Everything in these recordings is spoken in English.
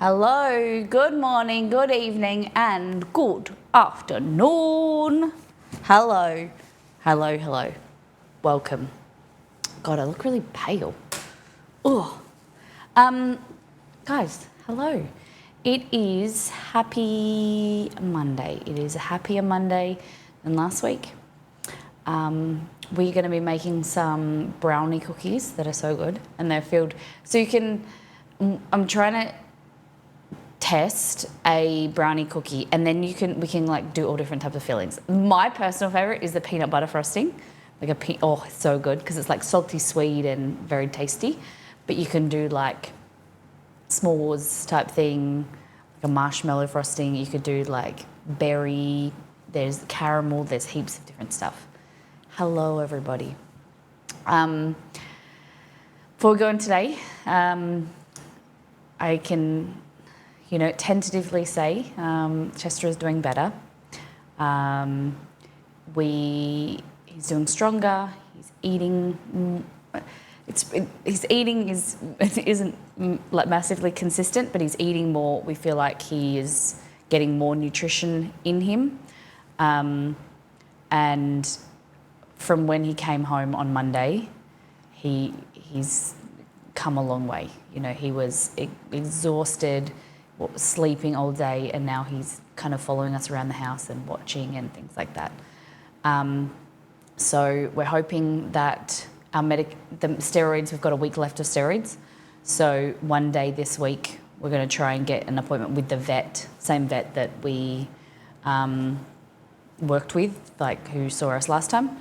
Hello, good morning, good evening, and good afternoon. Hello, hello, hello. Welcome. God, I look really pale. Oh, guys, hello. It is happy Monday. It is a happier Monday than last week. We're going to be making some brownie cookies that are so good, and they're filled. So you can. I'm trying to test a brownie cookie, and then we can like do all different types of fillings. My personal favorite is the peanut butter frosting, oh, it's so good because it's like salty sweet and very tasty. But you can do like s'mores type thing, like a marshmallow frosting. You could do like berry. There's caramel. There's heaps of different stuff. Hello, everybody. Before we go on today, I can, tentatively say Chester is doing better. He's doing stronger. He's eating. His eating isn't like massively consistent, but he's eating more. We feel like he is getting more nutrition in him, and from when he came home on Monday, he's come a long way. He was exhausted, sleeping all day, and now he's kind of following us around the house and watching and things like that. So we're hoping that the steroids, we've got a week left of steroids. So one day this week, we're going to try and get an appointment with the same vet that we worked with, like who saw us last time,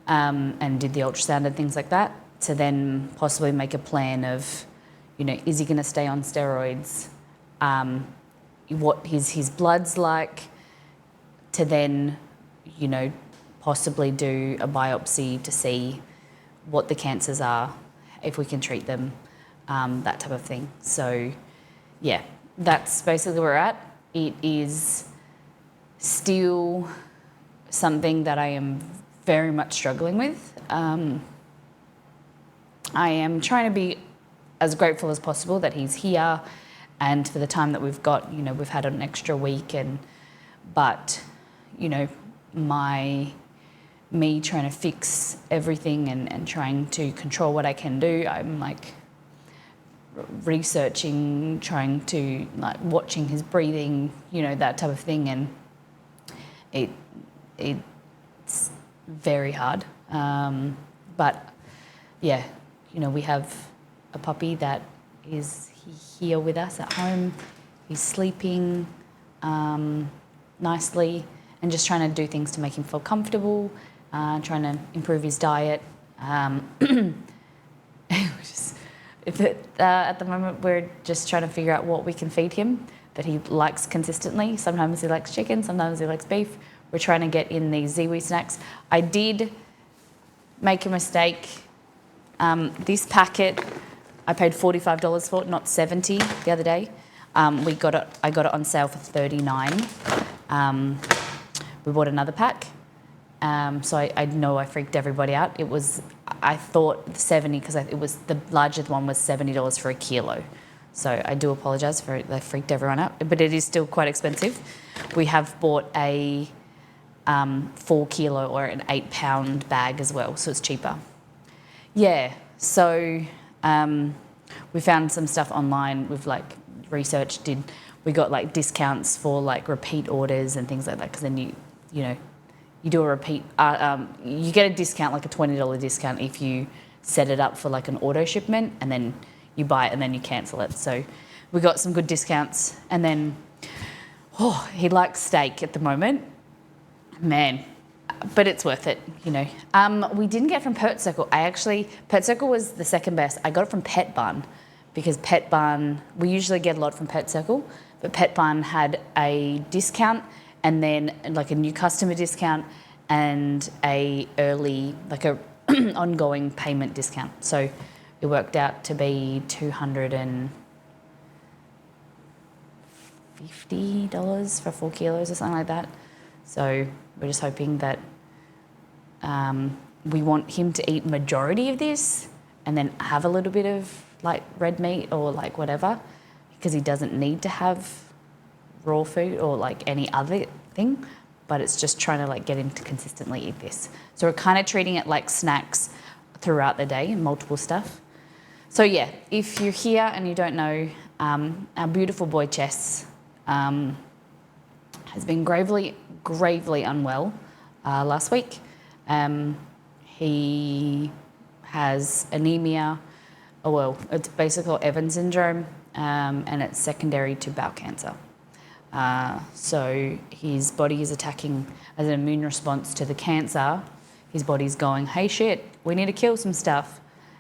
and did the ultrasound and things like that, to then possibly make a plan of, is he going to stay on steroids, what his blood's like, to then, possibly do a biopsy to see what the cancers are, if we can treat them, that type of thing. So, yeah, that's basically where we're at. It is still something that I am very much struggling with. I am trying to be as grateful as possible that he's here, and for the time that we've got, we've had an extra week, but me trying to fix everything and trying to control what I can do. I'm like researching, trying to like watching his breathing, that type of thing, and it's very hard. But yeah, we have a puppy that is here with us at home. He's sleeping nicely, and just trying to do things to make him feel comfortable, trying to improve his diet. At the moment, we're just trying to figure out what we can feed him that he likes consistently. Sometimes he likes chicken, sometimes he likes beef. We're trying to get in these Ziwi snacks. I did make a mistake. This packet, I paid $45 for it, not $70 the other day. I got it on sale for $39. We bought another pack. So I know I freaked everybody out. I thought $70 because it was the larger one was $70 for a kilo. So I do apologise for it. They freaked everyone out, but it is still quite expensive. We have bought a 4 kilo or an 8 pound bag as well, so it's cheaper. Yeah, so we found some stuff online. We've like researched, we got like discounts for like repeat orders and things like that, because then you do a repeat, you get a discount, like a $20 discount if you set it up for like an auto shipment, and then you buy it and then you cancel it. So we got some good discounts, and then he likes steak at the moment, man. But it's worth it, We didn't get from Pet Circle. Pet Circle was the second best. I got it from Pet Barn, because Pet Barn, we usually get a lot from Pet Circle, but Pet Barn had a discount, and then like a new customer discount, and a early, like a ongoing payment discount. So it worked out to be $250 for 4 kilos or something like that. So we're just hoping that we want him to eat majority of this, and then have a little bit of like red meat or like whatever, because he doesn't need to have raw food or like any other thing, but it's just trying to like get him to consistently eat this. So we're kind of treating it like snacks throughout the day and multiple stuff. So yeah, if you're here and you don't know, our beautiful boy Chess has been gravely unwell last week. He has anemia. Oh well, it's basically Evans syndrome, and it's secondary to bowel cancer. So his body is attacking as an immune response to the cancer. His body's going, hey shit, we need to kill some stuff.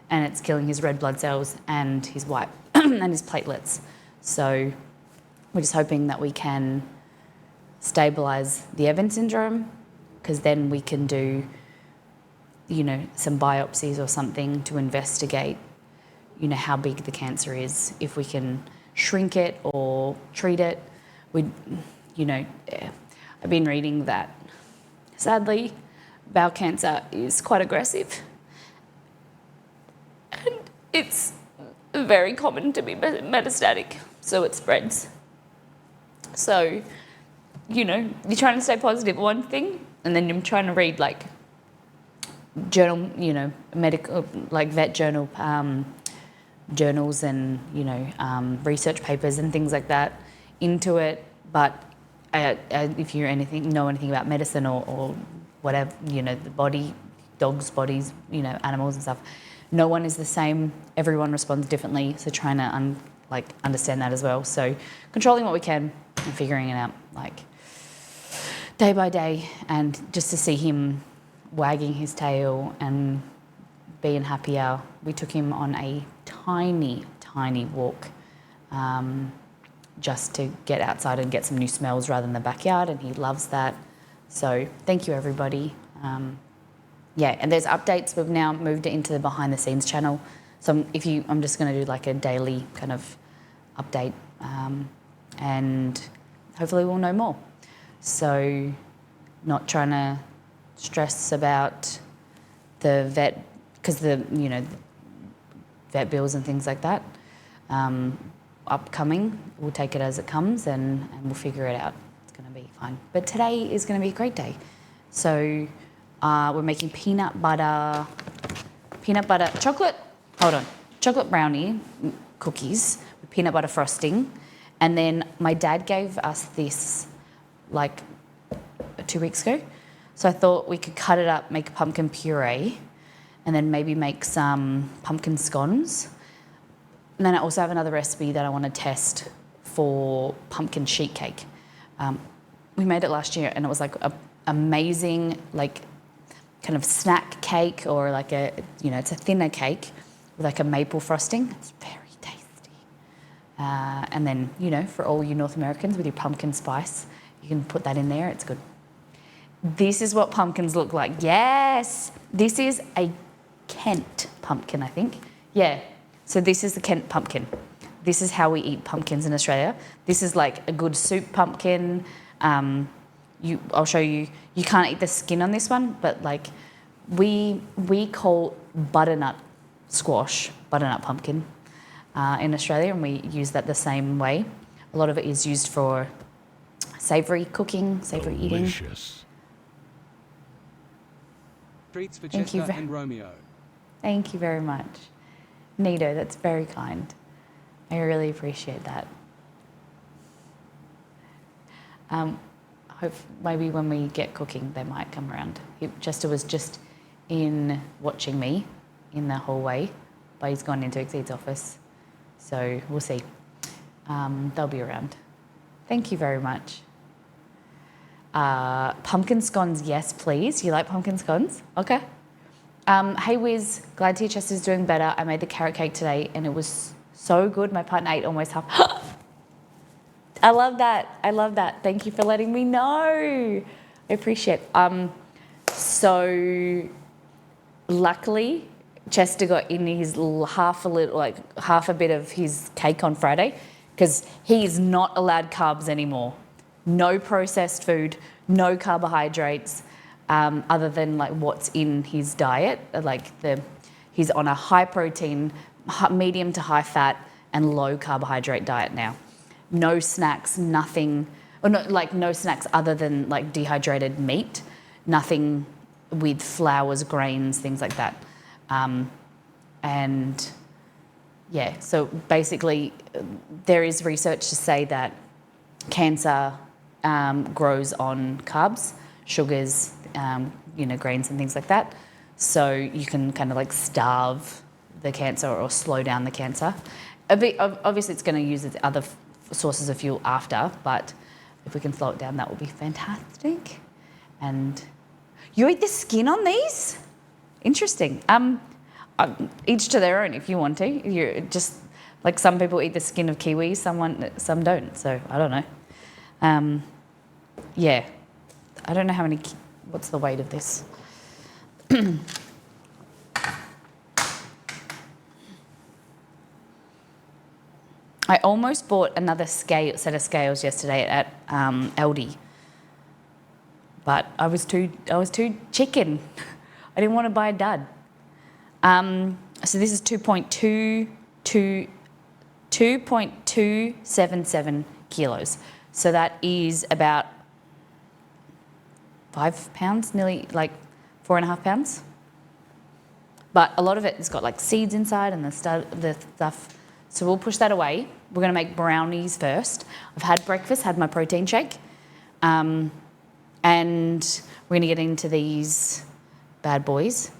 And it's killing his red blood cells and his white and his platelets. So we're just hoping that we can stabilise the Evans syndrome, because then we can do, you know, some biopsies or something to investigate, you know, how big the cancer is, if we can shrink it or treat it. You know, I've been reading that, sadly, bowel cancer is quite aggressive. And it's very common to be metastatic, so it spreads. So, you know, you're trying to stay positive, one thing, and then you're trying to read, like, journal, you know, medical, like vet journal, journals and, you know, research papers and things like that into it. But if you know anything about medicine or whatever, you know, the body, dogs' bodies, you know, animals and stuff, no one is the same. Everyone responds differently. So trying to understand that as well. So controlling what we can and figuring it out, like, day by day, and just to see him wagging his tail and being happier. We took him on a tiny walk, just to get outside and get some new smells rather than the backyard, and he loves that. So thank you, everybody. Yeah, and there's updates. We've now moved it into the behind the scenes channel. So I'm just going to do like a daily kind of update, and hopefully we'll know more. So not trying to stress about the vet, because you know, vet bills and things like that. Upcoming, we'll take it as it comes and we'll figure it out. It's going to be fine. But today is going to be a great day. So we're making peanut butter chocolate brownie cookies with peanut butter frosting. And then my dad gave us this like 2 weeks ago. So I thought we could cut it up, make a pumpkin puree, and then maybe make some pumpkin scones. And then I also have another recipe that I want to test for pumpkin sheet cake. We made it last year and it was like an amazing, like, kind of snack cake, or like a, you know, it's a thinner cake with like a maple frosting. It's very tasty. And then, you know, for all you North Americans with your pumpkin spice, you can put that in there. It's good. This is what pumpkins look like. Yes, this is a Kent pumpkin, I think. Yeah. So this is the Kent pumpkin. This is how we eat pumpkins in Australia. This is like a good soup pumpkin. I'll show you. You can't eat the skin on this one, but like we call butternut squash, butternut pumpkin in Australia, and we use that the same way. A lot of it is used for savoury cooking, savoury eating. Delicious. Treats for Chester and Romeo. Thank you very much. Nito, that's very kind. I really appreciate that. Hope maybe when we get cooking, they might come around. Chester was just in watching me in the hallway, but he's gone into Exceed's office, so we'll see. They'll be around. Thank you very much. Pumpkin scones, yes, please. You like pumpkin scones? Okay. Hey Wiz, glad to hear Chester's doing better. I made the carrot cake today and it was so good. My partner ate almost half. I love that. I love that. Thank you for letting me know. I appreciate it. So luckily, Chester got in his half a bit of his cake on Friday, because he is not allowed carbs anymore. No processed food, no carbohydrates, other than like what's in his diet. He's on a high protein, medium to high fat, and low carbohydrate diet now. No snacks, nothing, or no, like no snacks other than like dehydrated meat, nothing with flours, grains, things like that. And yeah, so basically there is research to say that cancer grows on carbs, sugars, grains and things like that. So you can kind of like starve the cancer or slow down the cancer. Obviously it's going to use its other sources of fuel after, but if we can slow it down, that would be fantastic. And you eat the skin on these? Interesting. Each to their own if you want to. You're just like some people eat the skin of kiwis, some don't. So I don't know. Yeah, I don't know how many. What's the weight of this? I almost bought another set of scales yesterday at Aldi, but I was too chicken. I didn't want to buy a dud. So this is 2.277 kilos. So that is about 5 pounds, nearly like 4.5 pounds. But a lot of it has got like seeds inside and the stuff. So we'll push that away. We're going to make brownies first. I've had breakfast, had my protein shake. And we're going to get into these bad boys.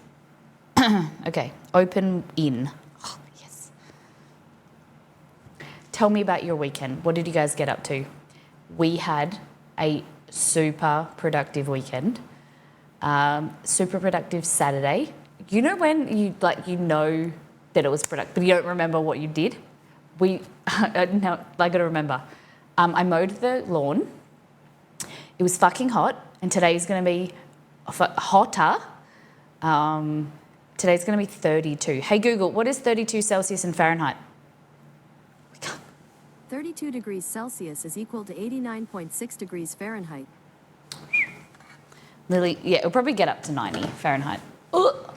Okay, open in. Oh, yes. Tell me about your weekend. What did you guys get up to? We had a super productive weekend. Super productive Saturday. You know when you know that it was productive, but you don't remember what you did? I got to remember. I mowed the lawn. It was fucking hot, and today's going to be hotter. Today's going to be 32. Hey Google, what is 32 Celsius in Fahrenheit? 32 degrees Celsius is equal to 89.6 degrees Fahrenheit. Lily, yeah, it'll probably get up to 90 Fahrenheit. Ugh.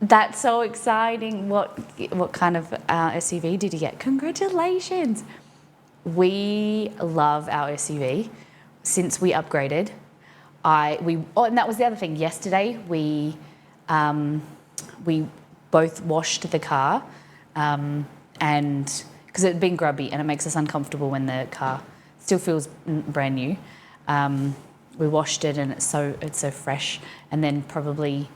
That's so exciting. What kind of SUV did you get? Congratulations. We love our SUV. Since we upgraded, and that was the other thing. Yesterday we both washed the car, and because it had been grubby and it makes us uncomfortable when the car still feels brand new. We washed it and it's so fresh, and then probably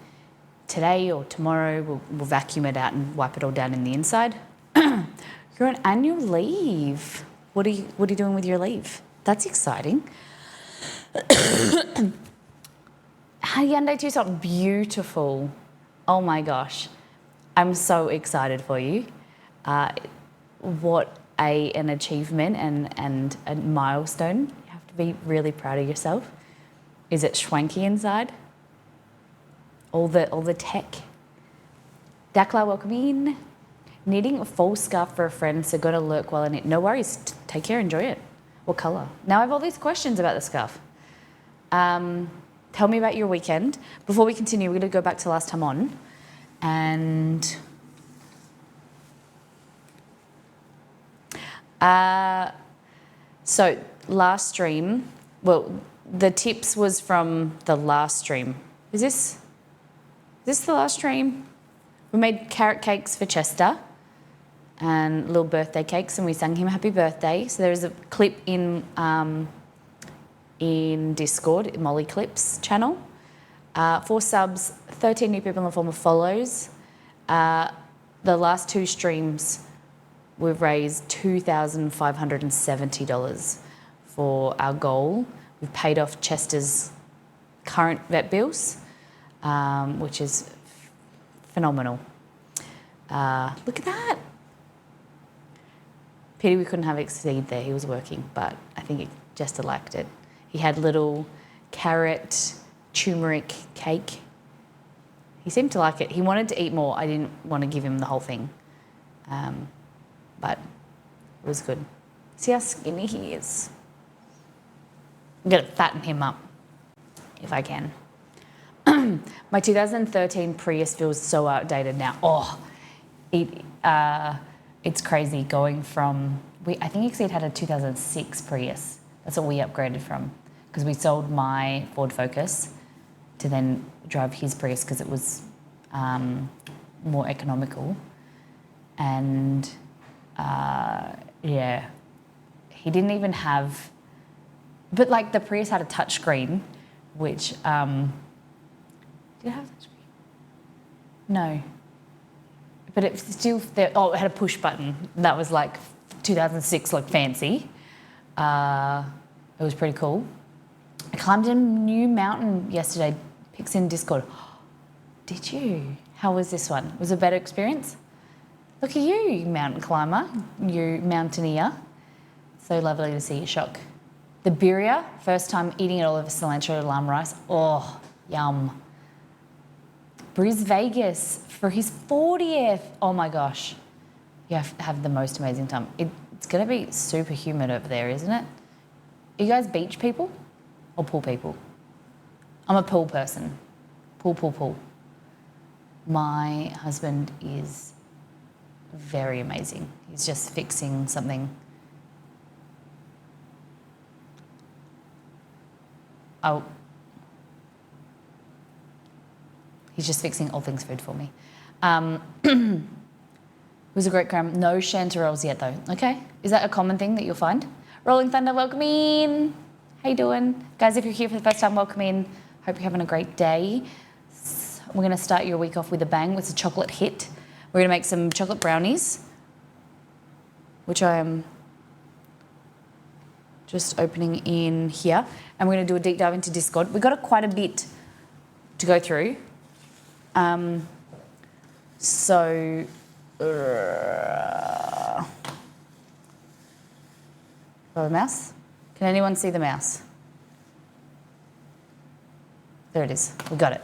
today or tomorrow we'll vacuum it out and wipe it all down in the inside. You're on annual leave. What are you doing with your leave? That's exciting. Hyundai Tucson, beautiful. Oh my gosh. I'm so excited for you. What an achievement and a milestone. You have to be really proud of yourself. Is it schwanky inside? All the tech. Dakla, welcome in. Knitting a full scarf for a friend, so gotta lurk while I knit. No worries, take care, enjoy it. What colour? Now I have all these questions about the scarf. Tell me about your weekend. Before we continue, we're gonna go back to last time on. And so last stream, well, the tips was from the last stream. Is this the last stream? We made carrot cakes for Chester and little birthday cakes, and we sang him happy birthday. So there's a clip in Discord, Molly Clips channel. 4 subs, 13 new people in the form of follows. The last 2 streams, we've raised $2,570 for our goal. We've paid off Chester's current vet bills, which is phenomenal. Look at that. Pity we couldn't have Exceed there. He was working, but I think Chester liked it. He had little carrot turmeric cake. He seemed to like it. He wanted to eat more. I didn't want to give him the whole thing, but it was good. See how skinny he is? I'm going to fatten him up if I can. My 2013 Prius feels so outdated now. Oh, it's crazy going from, I think Exceed had a 2006 Prius. That's what we upgraded from, because we sold my Ford Focus to then drive his Prius because it was more economical. And yeah, he didn't even have, but like the Prius had a touchscreen, which, did it have a touchscreen? No. But it still, it had a push button. That was like 2006, like fancy. It was pretty cool. I climbed a new mountain yesterday. Pics in Discord. Did you? How was this one? Was it a better experience? Look at you, you mountain climber, you mountaineer. So lovely to see you, Shock. The birria, first time eating it all over cilantro and lime rice. Oh, yum. Briz Vegas for his 40th. Oh my gosh. You have the most amazing time. It's going to be super humid over there, isn't it? Are you guys beach people or pool people? I'm a pool person. Pool. My husband is very amazing. He's just fixing something. He's just fixing all things food for me. It was a great cram. No chanterelles yet though, okay? Is that a common thing that you'll find? Rolling Thunder, welcome in. How you doing? Guys, if you're here for the first time, welcome in. Hope you're having a great day. We're gonna start your week off with a bang with a chocolate hit. We're gonna make some chocolate brownies, which I am just opening in here. And we're gonna do a deep dive into Discord. We've got quite a bit to go through. So, the mouse? Can anyone see the mouse? There it is, we got it.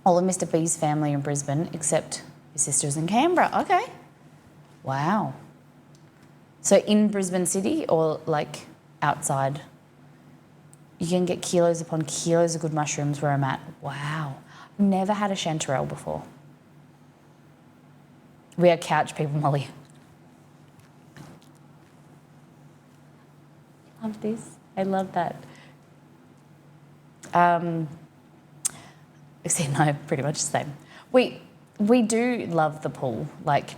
All of Mr. B's family in Brisbane, except his sister's in Canberra. Okay. Wow. So in Brisbane City or like outside? You can get kilos upon kilos of good mushrooms where I'm at. Wow. I've never had a chanterelle before. We are couch people, Molly. Love this. I love that. Except no, pretty much the same. We do love the pool. Like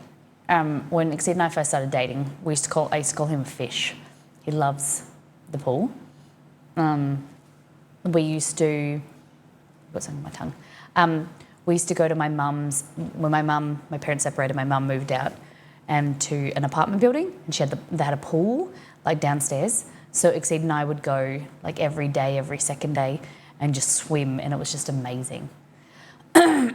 when Exceed and I first started dating, I used to call him a fish. He loves the pool. We used to, what's on my tongue? We used to go to my mum's, when my parents separated, my mum moved out and to an apartment building, and they had a pool like downstairs. So Exceed and I would go like every day, every second day, and just swim, and it was just amazing. They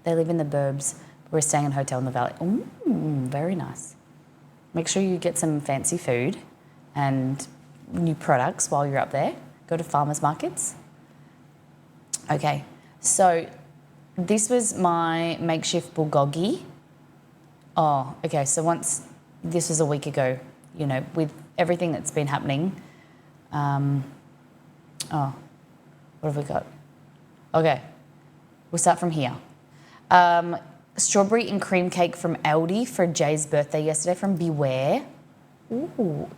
live in the burbs. We're staying in a hotel in the valley. Ooh, very nice. Make sure you get some fancy food and new products while you're up there. Go to farmers markets. Okay, so this was my makeshift bulgogi. Oh, okay, so this was a week ago, you know, with everything that's been happening. What have we got? Okay, we'll start from here. Strawberry and cream cake from Aldi for Jay's birthday yesterday from Beware. Ooh,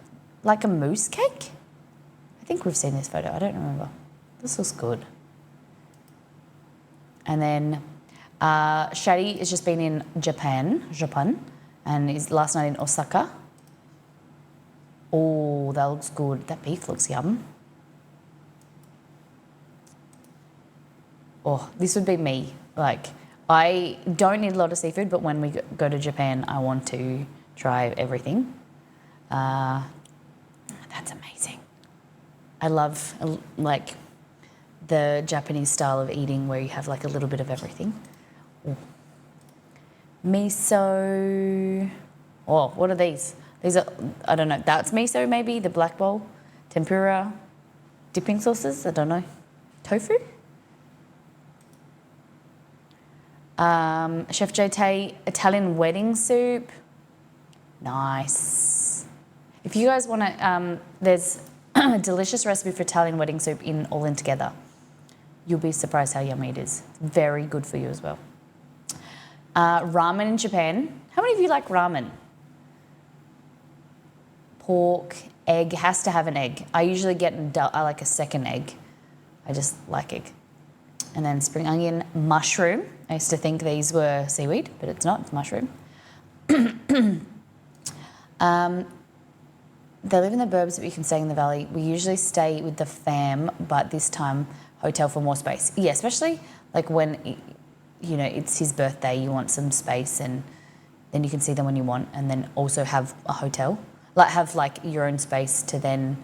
like a mousse cake? I think we've seen this photo, I don't remember. This looks good. And then Shadi has just been in Japan, and is last night in Osaka. Oh, that looks good. That beef looks yum. Oh, this would be me. Like, I don't need a lot of seafood, but when we go to Japan, I want to try everything. That's amazing. I love, like, the Japanese style of eating where you have, like, a little bit of everything. Ooh. Miso. Oh, what are these? These are, I don't know, that's miso maybe, the black bowl. Tempura. Dipping sauces, I don't know. Tofu? Chef JT, Italian wedding soup. Nice. If you guys want to, there's a delicious recipe for Italian wedding soup in All In Together. you'll be surprised how yummy it is. It's very good for you as well. Ramen in Japan. How many of you like ramen? Pork, egg, has to have an egg. I usually get I like a second egg. I just like egg. And then spring onion, mushroom. I used to think these were seaweed, but it's not, it's mushroom. They live in the burbs, but you can stay in the valley. We usually stay with the fam, but this time hotel for more space. Yeah, especially like when, you know, it's his birthday, you want some space, and then you can see them when you want, and then also have a hotel. Like have like your own space to then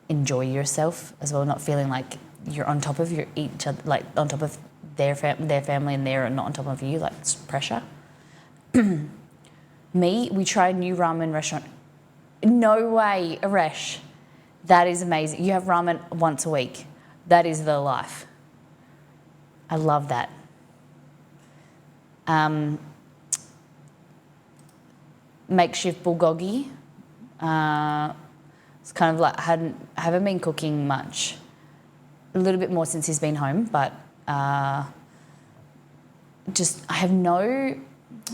enjoy yourself as well, not feeling like you're on top of each other, like on top of their family, and they're not on top of you, like it's pressure. We tried a new ramen restaurant. No way, Aresh. That is amazing. You have ramen once a week. That is the life. I love that. Makeshift bulgogi. It's kind of like I haven't been cooking much. A little bit more since he's been home, but just I have no.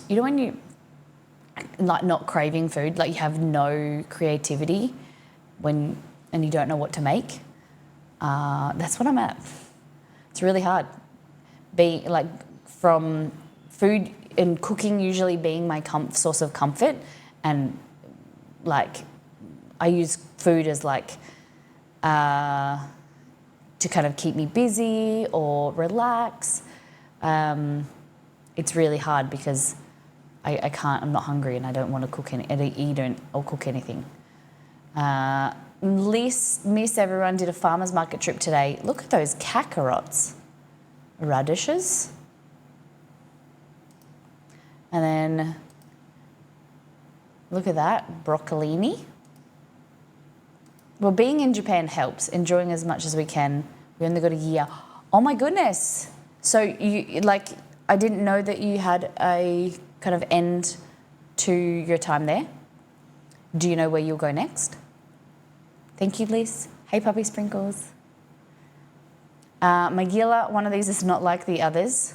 You know when you like not craving food, like you have no creativity and you don't know what to make. That's what I'm at. It's really hard. Being like from food and cooking usually being my source of comfort, and like I use food as like to kind of keep me busy or relax. It's really hard because I can't, I'm not hungry and I don't want to cook or cook anything. Miss everyone did a farmer's market trip today. Look at those kakarotts, radishes. And then look at that, broccolini. Well, being in Japan helps, enjoying as much as we can. We only got a year. Oh my goodness. So you I didn't know that you had a kind of end to your time there. Do you know where you'll go next? Thank you, Liz. Hey, Puppy Sprinkles. Magilla, one of these is not like the others.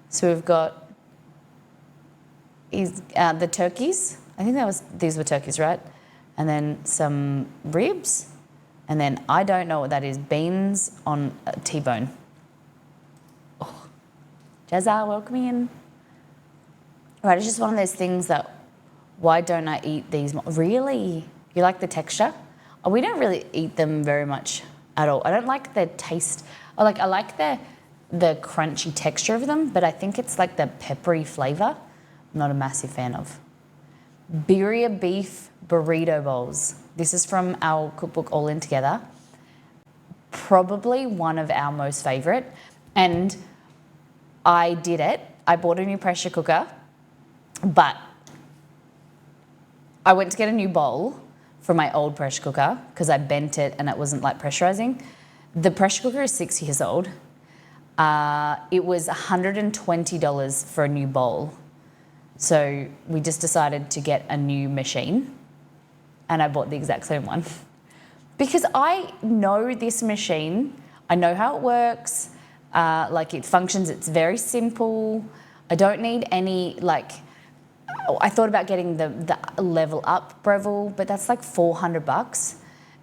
So we've got the turkeys. I think these were turkeys, right? And then some ribs. And then I don't know what that is. Beans on a T-bone. Oh. Jazza, welcome in. Right, it's just one of those things that, why don't I eat these more? Really? You like the texture? Oh, we don't really eat them very much at all. I don't like the taste. I like the crunchy texture of them, but I think it's like the peppery flavour. I'm not a massive fan of. Birria beef burrito bowls. This is from our cookbook All In Together. Probably one of our most favourite. And I did it. I bought a new pressure cooker, but I went to get a new bowl for my old pressure cooker because I bent it and it wasn't like pressurizing. The pressure cooker is 6 years old. It was $120 for a new bowl. So we just decided to get a new machine, and I bought the exact same one. Because I know this machine, I know how it works, like it functions, it's very simple. I don't need any I thought about getting the level up Breville, but that's like $400.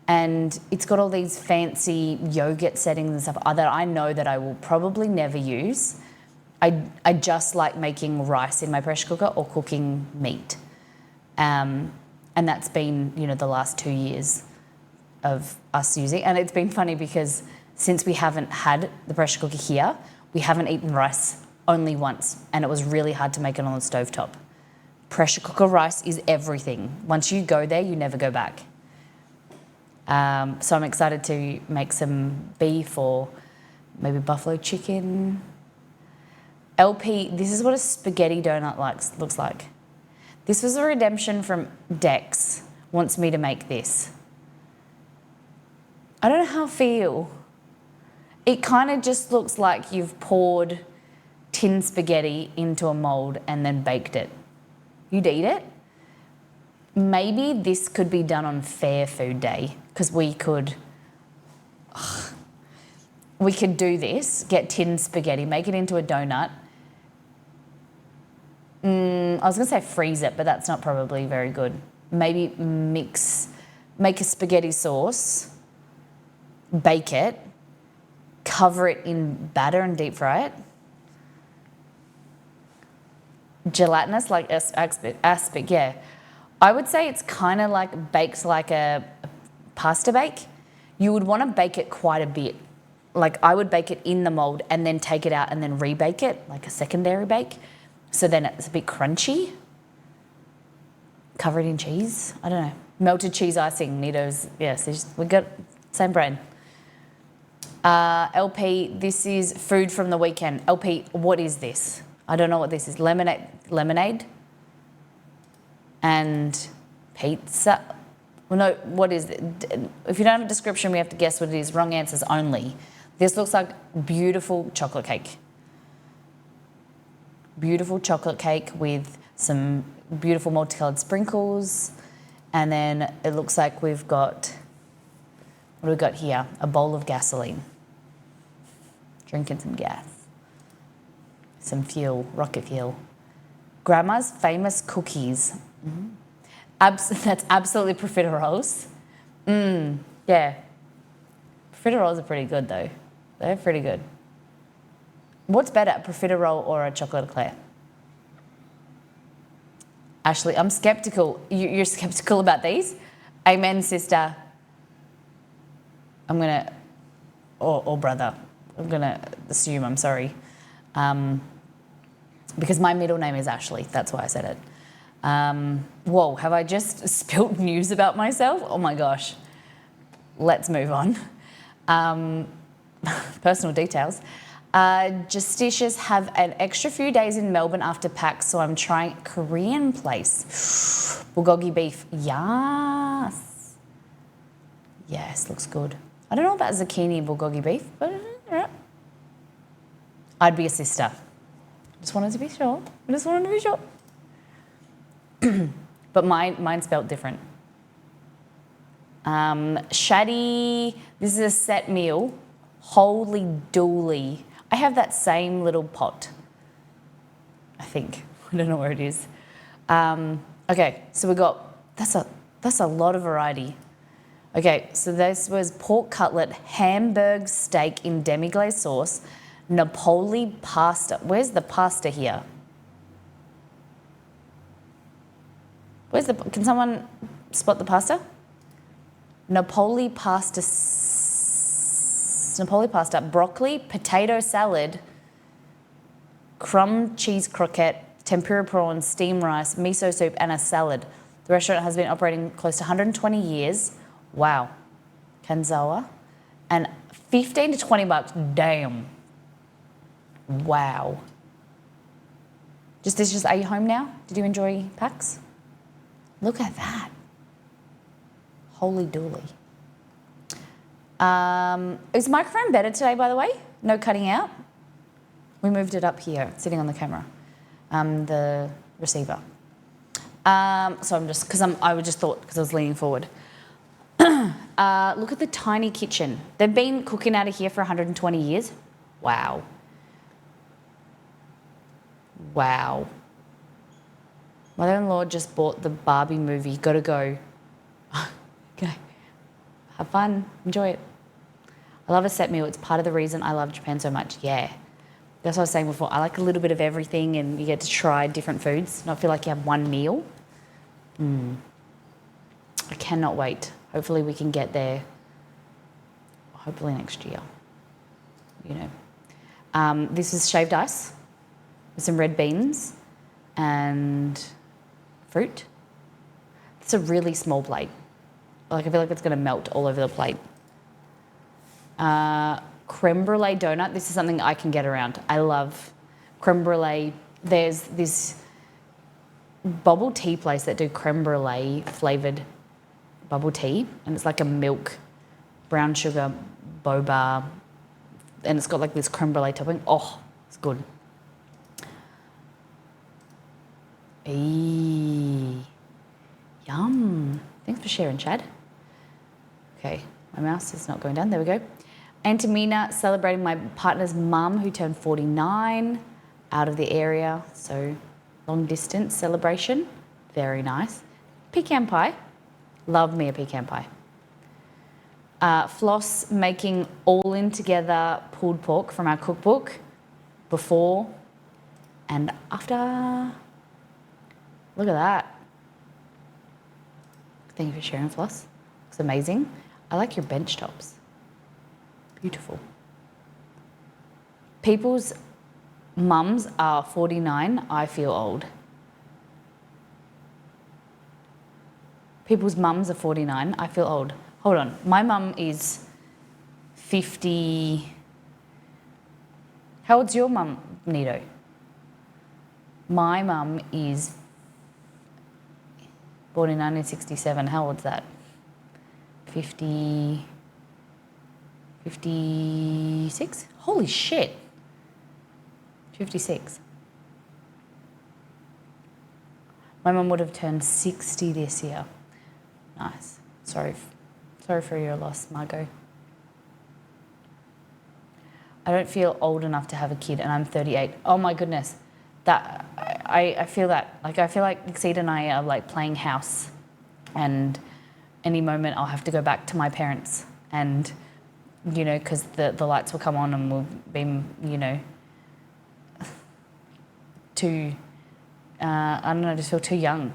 And it's got all these fancy yogurt settings and stuff that I know that I will probably never use. I just like making rice in my pressure cooker or cooking meat. And that's been, the last 2 years of us using. And it's been funny because since we haven't had the pressure cooker here, we haven't eaten rice only once. And it was really hard to make it on the stovetop. Pressure cooker rice is everything. Once you go there, you never go back. So I'm excited to make some beef or maybe buffalo chicken. LP, this is what a spaghetti donut looks like. This was a redemption from Dex, wants me to make this. I don't know how I feel. It kind of just looks like you've poured tin spaghetti into a mould and then baked it. You'd eat it? Maybe this could be done on Fair Food Day because we could We could do this, get tin spaghetti, make it into a donut. I was going to say freeze it, but that's not probably very good. Maybe make a spaghetti sauce, bake it, cover it in batter and deep fry it. Gelatinous, like aspic, yeah. I would say it's kind of like baked like a pasta bake. You would want to bake it quite a bit. Like I would bake it in the mold and then take it out and then rebake it, like a secondary bake. So then it's a bit crunchy. Cover it in cheese. I don't know. Melted cheese icing, Nido's. Yes, we got same brain. LP, this is food from the weekend. LP, what is this? I don't know what this is. Lemonade and pizza. Well, no, what is it? If you don't have a description, we have to guess what it is. Wrong answers only. This looks like beautiful chocolate cake. Beautiful chocolate cake with some beautiful multicolored sprinkles. And then it looks like we've got, what do we got here? A bowl of gasoline. Drinking some gas. Some fuel, rocket fuel. Grandma's famous cookies. Mm-hmm. That's absolutely profiteroles. Yeah. Profiteroles are pretty good though. They're pretty good. What's better, a profiterole or a chocolate eclair? Ashley, I'm skeptical. You're skeptical about these? Amen, sister. I'm going to, or brother, I'm going to assume, I'm sorry. Because my middle name is Ashley. That's why I said it. Whoa, have I just spilt news about myself? Oh my gosh. Let's move on. Personal details. Justitious have an extra few days in Melbourne after PAX, so I'm trying Korean place. Bulgogi beef. Yes. Yes, looks good. I don't know about zucchini bulgogi beef, but I'd be a sister. Just wanted to be sure. But mine spelt different. Shaddy, this is a set meal. Holy dooly. I have that same little pot, I think. I don't know where it is. Okay, so we got, that's a lot of variety. Okay, so this was pork cutlet, Hamburg steak in demi-glace sauce, Napoli pasta. Where's the pasta here? Can someone spot the pasta? Napoli pasta, broccoli, potato salad, crumb cheese croquette, tempura prawns, steamed rice, miso soup, and a salad. The restaurant has been operating close to 120 years. Wow. Kanzawa. And 15 to 20 bucks. Damn. Wow. Are you home now? Did you enjoy PAX? Look at that. Holy dooly. Is the microphone better today, by the way? No cutting out? We moved it up here, it's sitting on the camera, the receiver. So I'm just, because I was leaning forward. Look at the tiny kitchen. They've been cooking out of here for 120 years. Wow. Wow. Mother-in-law just bought the Barbie movie. Gotta go. Okay. Have fun. Enjoy it. I love a set meal. It's part of the reason I love Japan so much. Yeah. That's what I was saying before. I like a little bit of everything and you get to try different foods. Not feel like you have one meal. I cannot wait. Hopefully we can get there. Hopefully next year. You know. This is shaved ice with some red beans and fruit. It's a really small plate. Like I feel like it's going to melt all over the plate. Creme brulee donut. This is something I can get around. I love creme brulee. There's this bubble tea place that do creme brulee flavoured bubble tea, and it's like a milk, brown sugar, boba, and it's got like this creme brulee topping. Oh, it's good. Eee. Yum. Thanks for sharing, Chad. Okay, My mouse is not going down. There we go. Antamina celebrating my partner's mum who turned 49 out of the area. So long distance celebration. Very nice. Pecan pie. Love me a pecan pie. Floss making all in together pulled pork from our cookbook before and after. Look at that. Thank you for sharing, Floss. Looks amazing. I like your bench tops. Beautiful. People's mums are 49. I feel old. People's mums are 49. I feel old. Hold on. My mum is 50. How old's your mum, Nito? My mum is born in 1967. How old's that? 56? Holy shit. 56. My mum would have turned 60 this year. Nice. Sorry for your loss, Margot. I don't feel old enough to have a kid and I'm 38. Oh my goodness. That I feel that. Like I feel like Exceed and I are like playing house and any moment I'll have to go back to my parents and, you know, because the lights will come on and we'll be, you know, too, I don't know, just feel too young.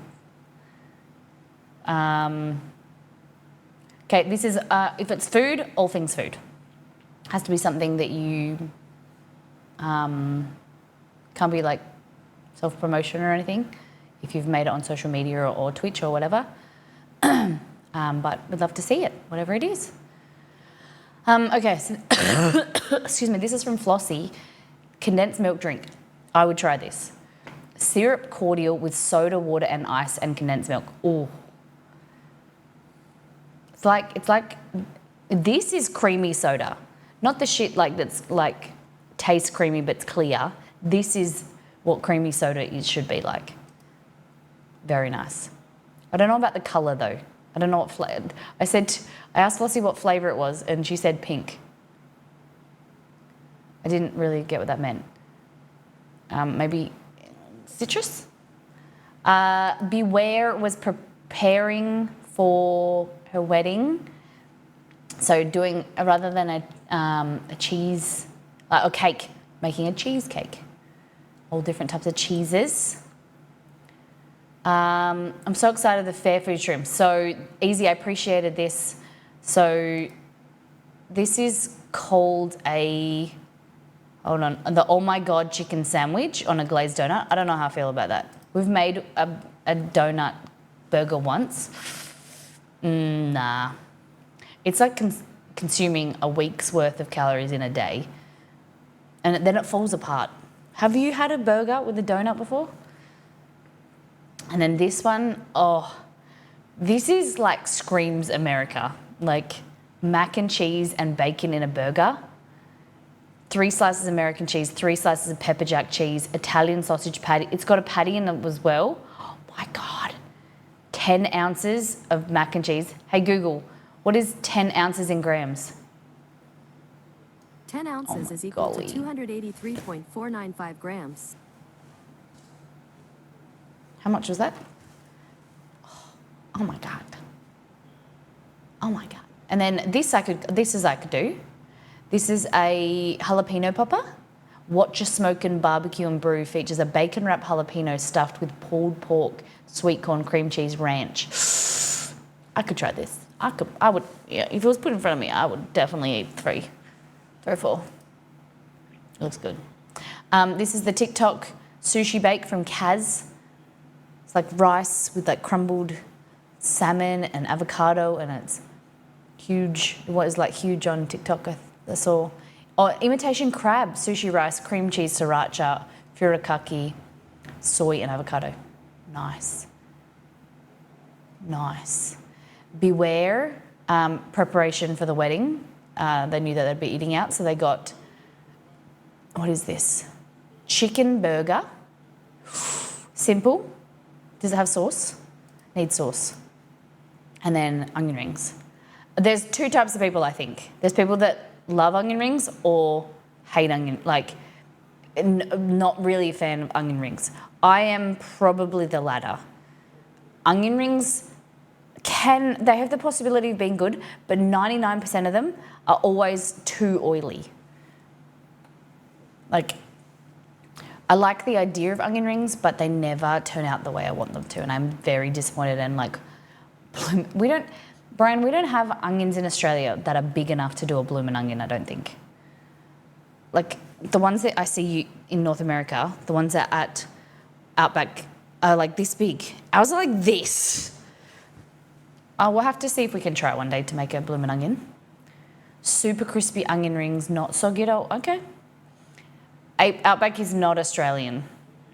Okay, this is, if it's food, all things food. Has to be something that you can't be like self-promotion or anything if you've made it on social media or Twitch or whatever. But we'd love to see it, whatever it is. Okay, so excuse me, this is from Flossie. Condensed milk drink. I would try this. Syrup cordial with soda, water and ice and condensed milk. Ooh. It's like, this is creamy soda. Not the shit like that's like tastes creamy but it's clear. This is what creamy soda should be like. Very nice. I don't know about the colour though. I don't know what flavour. I asked Flossie what flavour it was and she said pink. I didn't really get what that meant. Maybe citrus? Beware was preparing for her wedding. So doing, rather than a cheese, or cake, making a cheesecake. All different types of cheeses. I'm so excited the fair food shrimp. So easy, I appreciated this. So this is called the oh my god chicken sandwich on a glazed donut. I don't know how I feel about that. We've made a donut burger once. Nah. It's like consuming a week's worth of calories in a day. And then it falls apart. Have you had a burger with a donut before? And then this one, oh, this is like screams America. Like mac and cheese and bacon in a burger. 3 slices of American cheese, 3 slices of pepper jack cheese, Italian sausage patty. It's got a patty in it as well. Oh my God. 10 ounces of mac and cheese. Hey Google, what is 10 ounces in grams? 10 ounces is equal to 283.495 grams. How much was that? Oh my God. Oh my God. And then this I could do. This is a jalapeno popper. Watch a Smoke and Barbecue and Brew features a bacon wrap jalapeno stuffed with pulled pork, sweet corn, cream cheese, ranch. I could try this. I would, yeah, if it was put in front of me, I would definitely eat 3 or 4. It looks good. This is the TikTok sushi bake from Kaz. It's like rice with like crumbled salmon and avocado, and it's huge. It was like huge on TikTok, I saw. Oh, imitation crab, sushi rice, cream cheese, sriracha, furikake, soy and avocado. Nice. Nice. Beware, preparation for the wedding. They knew that they'd be eating out, so they got, what is this? Chicken burger. Simple. Does it have sauce? Needs sauce. And then onion rings. There's two types of people, I think. There's people that love onion rings or hate onion, not really a fan of onion rings. I am probably the latter. Onion rings they have the possibility of being good, but 99% of them are always too oily. I like the idea of onion rings, but they never turn out the way I want them to, and I'm very disappointed. And Brian, we don't have onions in Australia that are big enough to do a bloomin' onion, I don't think. The ones that I see in North America, the ones that at Outback are like this big. Ours are like this. We'll have to see if we can try it one day to make a bloomin' onion. Super crispy onion rings, not soggy at all. Okay. Outback is not Australian.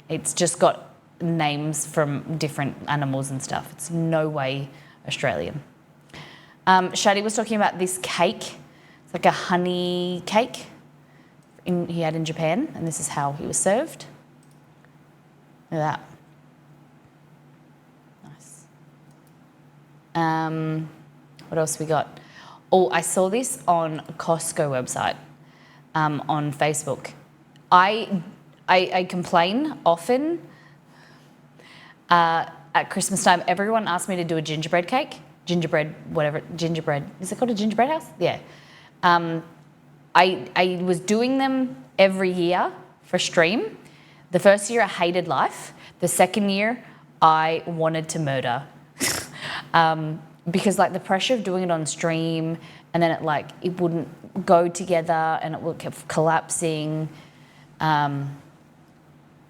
It's just got names from different animals and stuff. It's no way Australian. Shadi was talking about this cake. It's like a honey cake he had in Japan, and this is how he was served. Look at that. Nice. What else we got? Oh, I saw this on Costco website on Facebook. I complain often at Christmas time. Everyone asks me to do a gingerbread cake. Gingerbread. Is it called a gingerbread house? Yeah. I was doing them every year for stream. The first year I hated life. The second year I wanted to murder. Because the pressure of doing it on stream, and then it wouldn't go together and it kept collapsing.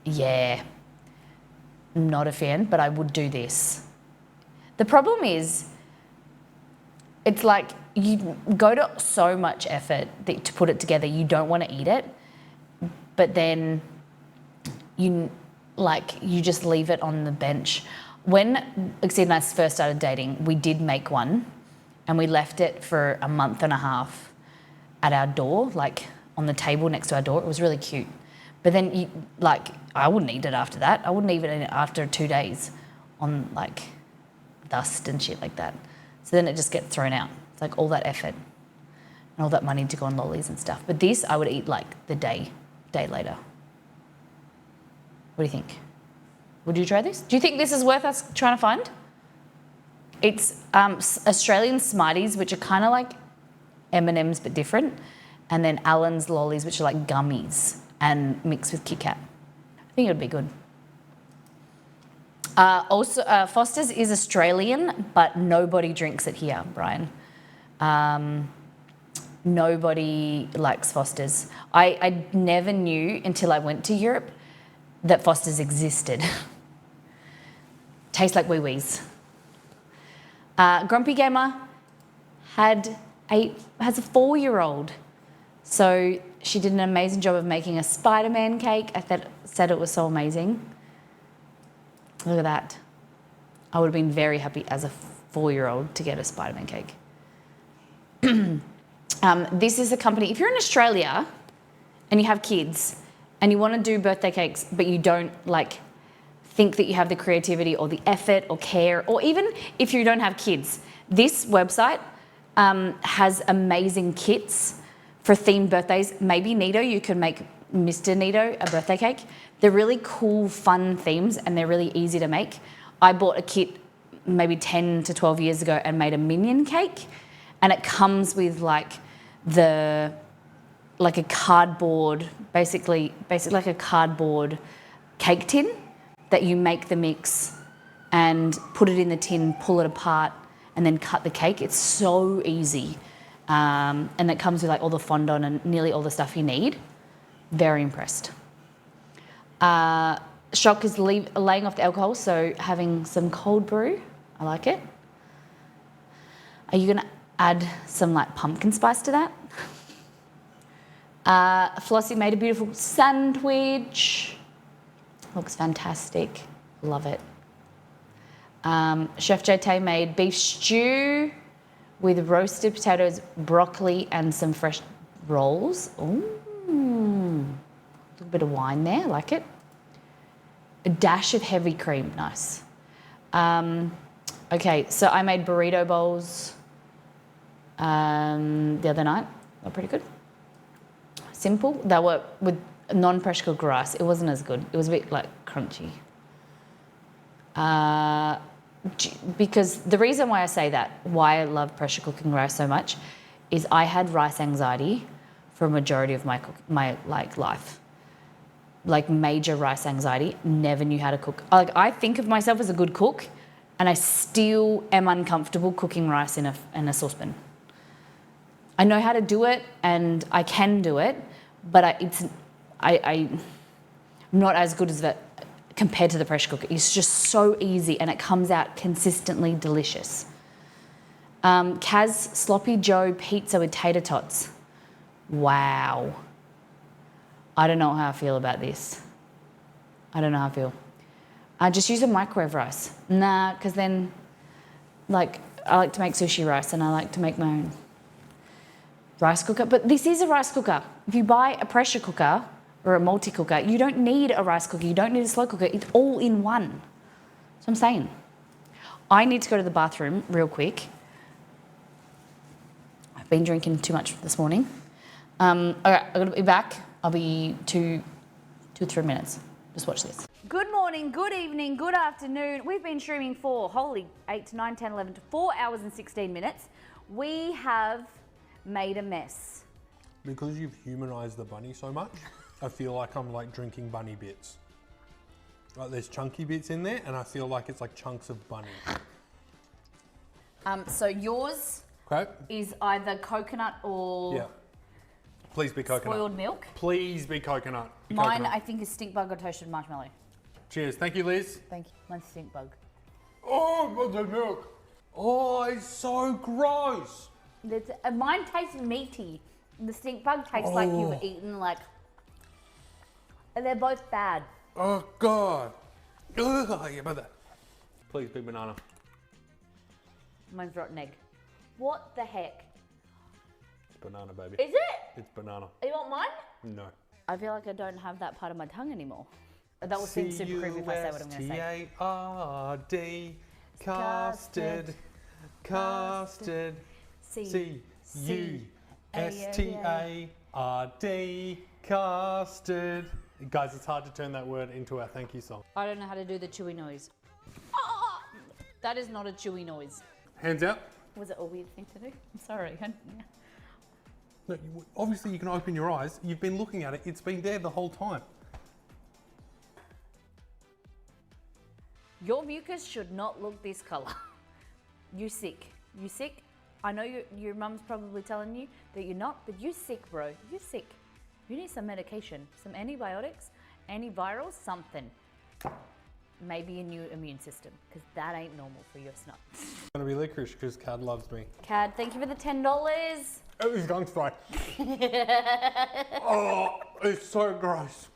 Yeah, not a fan, but I would do this. The problem is, it's you go to so much effort to put it together, you don't want to eat it, but then you just leave it on the bench. When Exceed and I first started dating, we did make one, and we left it for a month and a half at our door, on the table next to our door. It was really cute. But then, I wouldn't eat it after that. I wouldn't eat it after 2 days on, dust and shit like that. So then it just gets thrown out. It's all that effort and all that money to go on lollies and stuff. But this, I would eat, the day later. What do you think? Would you try this? Do you think this is worth us trying to find? It's Australian Smarties, which are kind of like M&Ms but different, and then Allen's lollies, which are like gummies and mixed with Kit Kat. I think it would be good. Also, Foster's is Australian, but nobody drinks it here, Brian. Nobody likes Foster's. I never knew until I went to Europe that Foster's existed. Tastes like wee-wees. Grumpy Gamer has a 4-year-old. So she did an amazing job of making a Spider-Man cake. I said it was so amazing. Look at that. I would have been very happy as a 4-year-old to get a Spider-Man cake. This is a company, if you're in Australia and you have kids and you want to do birthday cakes, but you don't think that you have the creativity or the effort or care, or even if you don't have kids, this website has amazing kits for themed birthdays. Maybe Nito, you can make Mr. Nito a birthday cake. They're really cool, fun themes, and they're really easy to make. I bought a kit maybe 10 to 12 years ago and made a minion cake, and it comes with a cardboard, basically like a cardboard cake tin that you make the mix and put it in the tin, pull it apart, and then cut the cake. It's so easy. And it comes with all the fondant and nearly all the stuff you need. Very impressed. Shock is laying off the alcohol, so having some cold brew. I like it. Are you going to add some pumpkin spice to that? Flossie made a beautiful sandwich. Looks fantastic. Love it. Chef JT made beef stew with roasted potatoes, broccoli, and some fresh rolls. Ooh. A little bit of wine there, like it. A dash of heavy cream, nice. Okay, so I made burrito bowls. the other night. They were pretty good. Simple. They were with non-pressure cooked rice. It wasn't as good. It was a bit like crunchy. Because the reason why I say that, why I love pressure cooking rice so much, is I had rice anxiety for a majority of my life. Like major rice anxiety, never knew how to cook. Like I think of myself as a good cook, and I still am uncomfortable cooking rice in a saucepan. I know how to do it, and I can do it, but I'm not as good as that compared to the pressure cooker. It's just so easy, and it comes out consistently delicious. Kaz, Sloppy Joe pizza with tater tots. Wow. I don't know how I feel about this. I don't know how I feel. I just use a microwave rice. Nah, because then, like, I like to make sushi rice and I like to make my own rice cooker. But this is a rice cooker. If you buy a pressure cooker or a multi-cooker, you don't need a rice cooker. You don't need a slow cooker. It's all in one. So I'm saying. I need to go to the bathroom real quick. I've been drinking too much this morning. All right, I've got to be back. I'll be 2 to 3 minutes. Just watch this. Good morning, good evening, good afternoon. We've been streaming for, 8 to 9, 10, 11 to 4 hours and 16 minutes. We have made a mess. Because you've humanised the bunny so much, I feel like I'm like drinking bunny bits. Like there's chunky bits in there and I feel like it's like chunks of bunny. So yours is either coconut or... Yeah. Please be coconut. Spoiled milk. Please be coconut. Mine, Coconut. I think, is stink bug or toasted marshmallow. Cheers. Thank you, Liz. Thank you. Mine's stink bug. Oh, the milk. Oh, it's so gross. Mine tastes meaty. The stink bug tastes like you've eaten like... They're both bad. Oh, God. Ugh, yeah, but that. Please be banana. Mine's rotten egg. What the heck? It's banana, baby. Is it? It's banana. You want mine? No. I feel like I don't have that part of my tongue anymore. That will seem super creepy if I say what I'm going to say. C-U-S-T-A-R-D, custard, custard, C-U-S-T-A-R-D, custard. Guys, it's hard to turn that word into our thank you song. I don't know how to do the chewy noise. That is not a chewy noise. Hands out. Was it a weird thing to do? I'm sorry. No, obviously you can open your eyes. You've been looking at it. It's been there the whole time. Your mucus should not look this colour. You sick. You sick? I know your mum's probably telling you that you're not, but you sick, bro. You sick. You need some medication, some antibiotics, antivirals, something. Maybe a new immune system, because that ain't normal for your snot. It's gonna be licorice because Cad loves me. Cad, thank you for the $10. Oh, his gung's dry. Oh, it's so gross.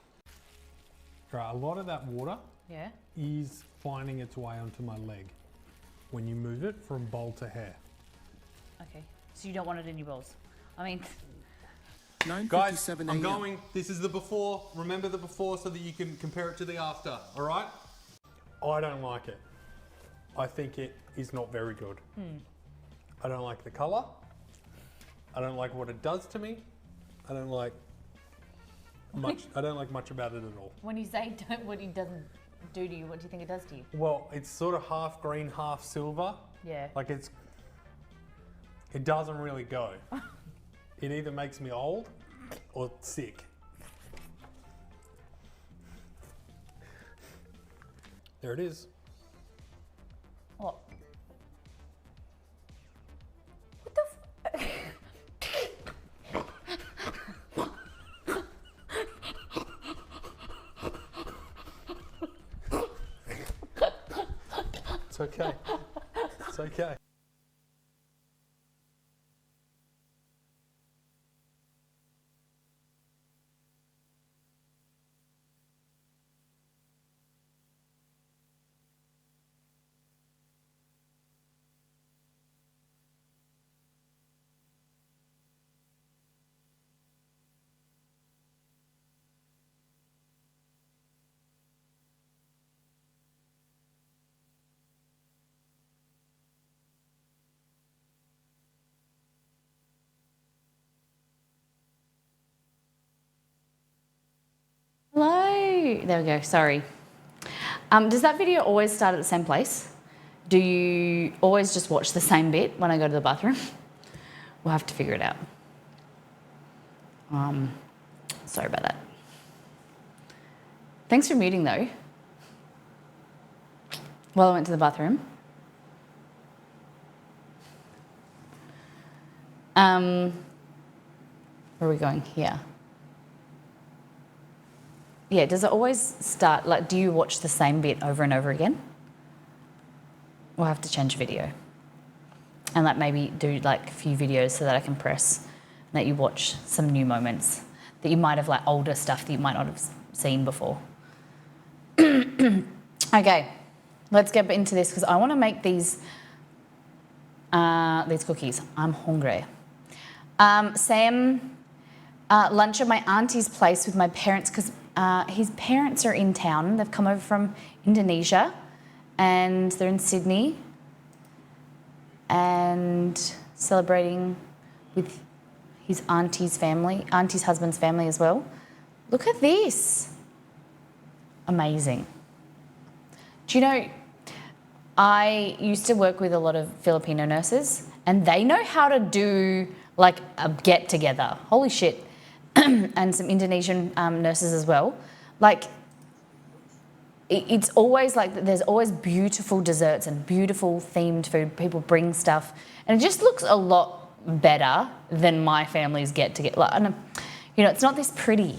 Right, a lot of that water is finding its way onto my leg when you move it from bowl to hair. Okay, so you don't want it in your bowls. I mean... Guys, I'm going. This is the before. Remember the before so that you can compare it to the after, all right? I don't like it. I think it is not very good. I don't like the colour. I don't like what it does to me. I don't like much. I don't like much about it at all. When you say what it doesn't do to you, what do you think it does to you? Well, it's sort of half green, half silver. Yeah. Like it doesn't really go. It either makes me old or sick. There it is. What? What the It's okay. It's okay. There we go. Sorry. Does that video always start at the same place? Do you always just watch the same bit when I go to the bathroom? We'll have to figure it out. Sorry about that. Thanks for muting though. While I went to the bathroom. Where are we going? Here. Yeah, does it always start, like, do you watch the same bit over and over again? We'll have to change video. And like maybe do like a few videos so that I can press and that you watch some new moments that you might have, like older stuff that you might not have seen before. Okay, let's get into this because I want to make these cookies. I'm hungry. Sam, lunch at my auntie's place with my parents because his parents are in town. They've come over from Indonesia and they're in Sydney and celebrating with his auntie's family, auntie's husband's family as well. Look at this. Amazing. Do you know, I used to work with a lot of Filipino nurses and they know how to do like a get together. Holy shit. And some Indonesian nurses as well. Like, it's always like, there's always beautiful desserts and beautiful themed food. People bring stuff and it just looks a lot better than my family's get together. Like, you know, it's not this pretty.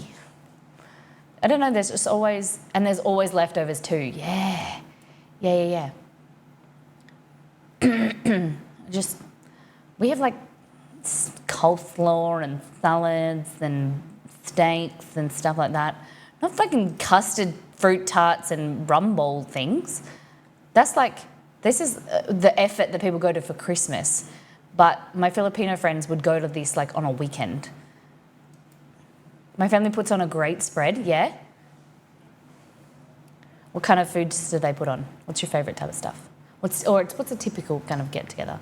I don't know, there's just always, and there's always leftovers too. Yeah. Just, we have like coleslaw and salads and steaks and stuff like that. Not fucking custard fruit tarts and rum bowl things. That's like, this is the effort that people go to for Christmas. But my Filipino friends would go to this like on a weekend. My family puts on a great spread, yeah? What kind of foods do they put on? What's your favourite type of stuff? What's a typical kind of get together?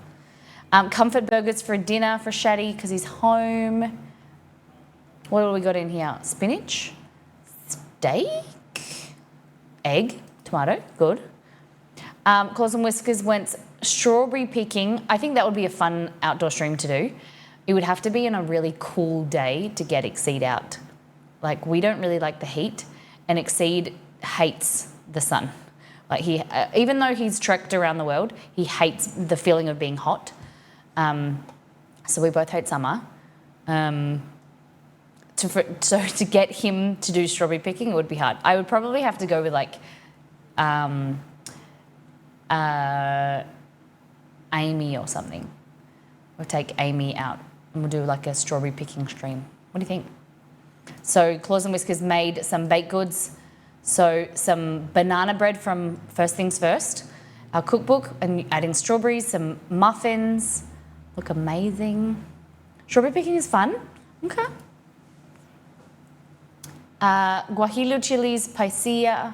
Comfort burgers for dinner for Shaddy because he's home. What do we got in here? Spinach, steak, egg, tomato, good. Claws and Whiskers went strawberry picking. I think that would be a fun outdoor stream to do. It would have to be on a really cool day to get Exceed out. Like, we don't really like the heat, and Exceed hates the sun. Like, he, even though he's trekked around the world, he hates the feeling of being hot. So we both hate summer. So to get him to do strawberry picking, it would be hard. I would probably have to go with like Amy or something. We'll take Amy out and we'll do like a strawberry picking stream. What do you think? So Claws and Whiskers made some baked goods. So some banana bread from First Things First, our cookbook, and add in strawberries, some muffins. Look amazing. Strawberry picking is fun. Okay. Guajillo chilies, paella,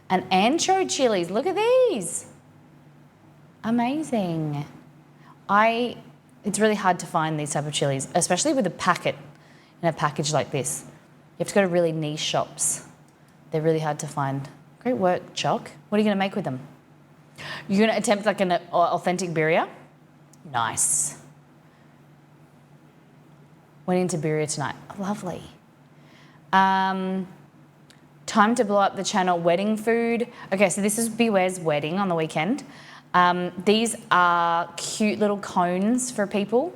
and ancho chilies. Look at these. Amazing. It's really hard to find these type of chilies, especially with a packet in a package like this. You have to go to really niche shops. They're really hard to find. Great work, Choc. What are you going to make with them? You're going to attempt like an authentic birria? Nice. Went into birria tonight. Lovely. Time to blow up the channel, wedding food. Okay, so this is Beware's wedding on the weekend. These are cute little cones for people,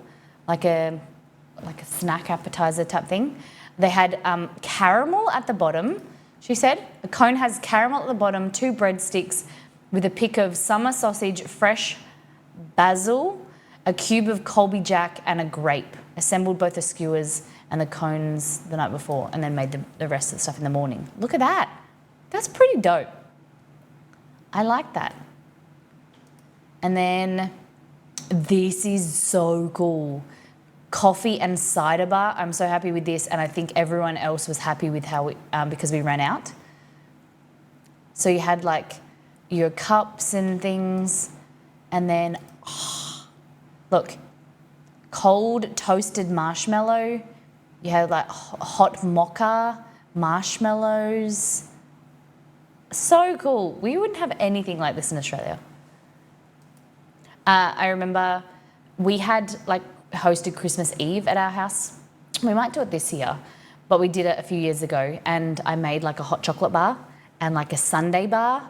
like a snack appetizer type thing. They had caramel at the bottom. She said a cone has caramel at the bottom, 2 breadsticks with a pick of summer sausage, fresh basil, a cube of Colby Jack, and a grape. Assembled both the skewers and the cones the night before and then made the rest of the stuff in the morning. Look at that. That's pretty dope. I like that. And then this is so cool. Coffee and cider bar. I'm so happy with this, and I think everyone else was happy with how because we ran out. So you had like your cups and things, and then look, cold toasted marshmallow. You had like hot mocha, marshmallows. So cool. We wouldn't have anything like this in Australia. I remember we had like hosted Christmas Eve at our house. We might do it this year, but we did it a few years ago, and I made like a hot chocolate bar and like a sundae bar.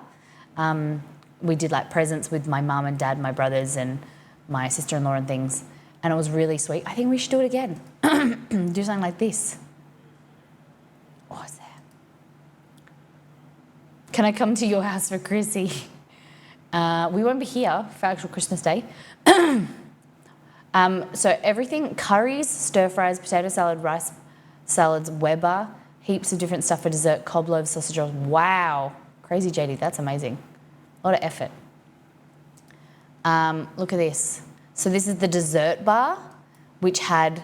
We did like presents with my mum and dad, my brothers and my sister-in-law and things, and it was really sweet. I think we should do it again. Do something like this. What's that? Can I come to your house for Chrissy? We won't be here for actual Christmas Day. So everything, curries, stir fries, potato salad, rice salads, Weber, heaps of different stuff for dessert, cob loaves, sausage rolls. Wow. Crazy, JD, that's amazing. A lot of effort. Look at this. So this is the dessert bar, which had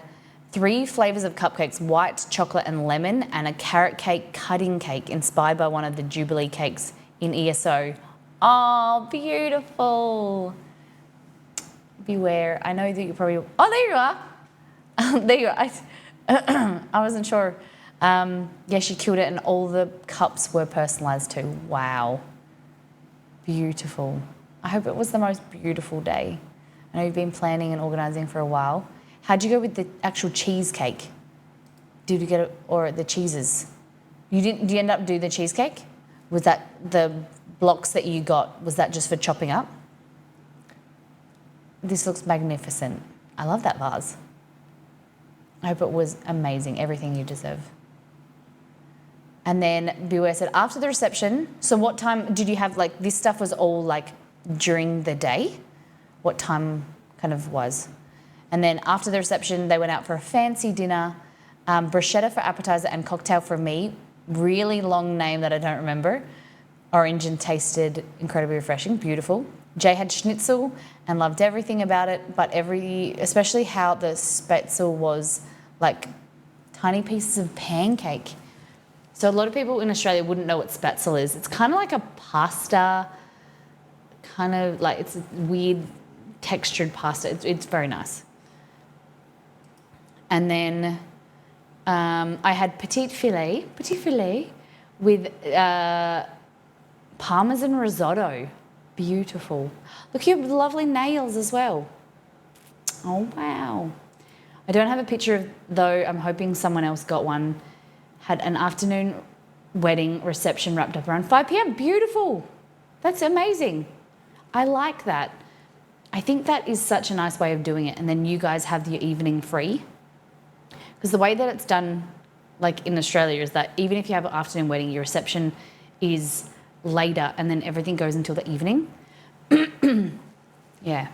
3 flavours of cupcakes, white, chocolate and lemon, and a carrot cake cutting cake inspired by one of the Jubilee cakes in ESO. Oh, beautiful. Beware. I know that you probably... Oh, there you are. There you are. I wasn't sure. Yeah, she killed it, and all the cups were personalised too. Wow. Beautiful. I hope it was the most beautiful day. I know you've been planning and organising for a while. How'd you go with the actual cheesecake? Did you get it, or the cheeses? You didn't? Did you end up doing the cheesecake? Was that the blocks that you got? Was that just for chopping up? This looks magnificent. I love that vase. I hope it was amazing. Everything you deserve. And then Beware said, after the reception, so what time did you have, like, this stuff was all like during the day? What time kind of was? And then after the reception, they went out for a fancy dinner, bruschetta for appetizer and cocktail for me. Really long name that I don't remember. Orange and tasted incredibly refreshing, beautiful. Jay had schnitzel and loved everything about it, but especially how the spätzle was like tiny pieces of pancake. So a lot of people in Australia wouldn't know what spätzle is. It's kind of like a pasta, kind of like it's a weird textured pasta. It's very nice. And then I had petit filet with parmesan risotto. Beautiful. Look at your lovely nails as well. Oh, wow. I don't have a picture though. I'm hoping someone else got one. Had an afternoon wedding reception wrapped up around 5 p.m. Beautiful. That's amazing. I like that. I think that is such a nice way of doing it. And then you guys have your evening free. Because the way that it's done, like in Australia, is that even if you have an afternoon wedding, your reception is later and then everything goes until the evening. Yeah.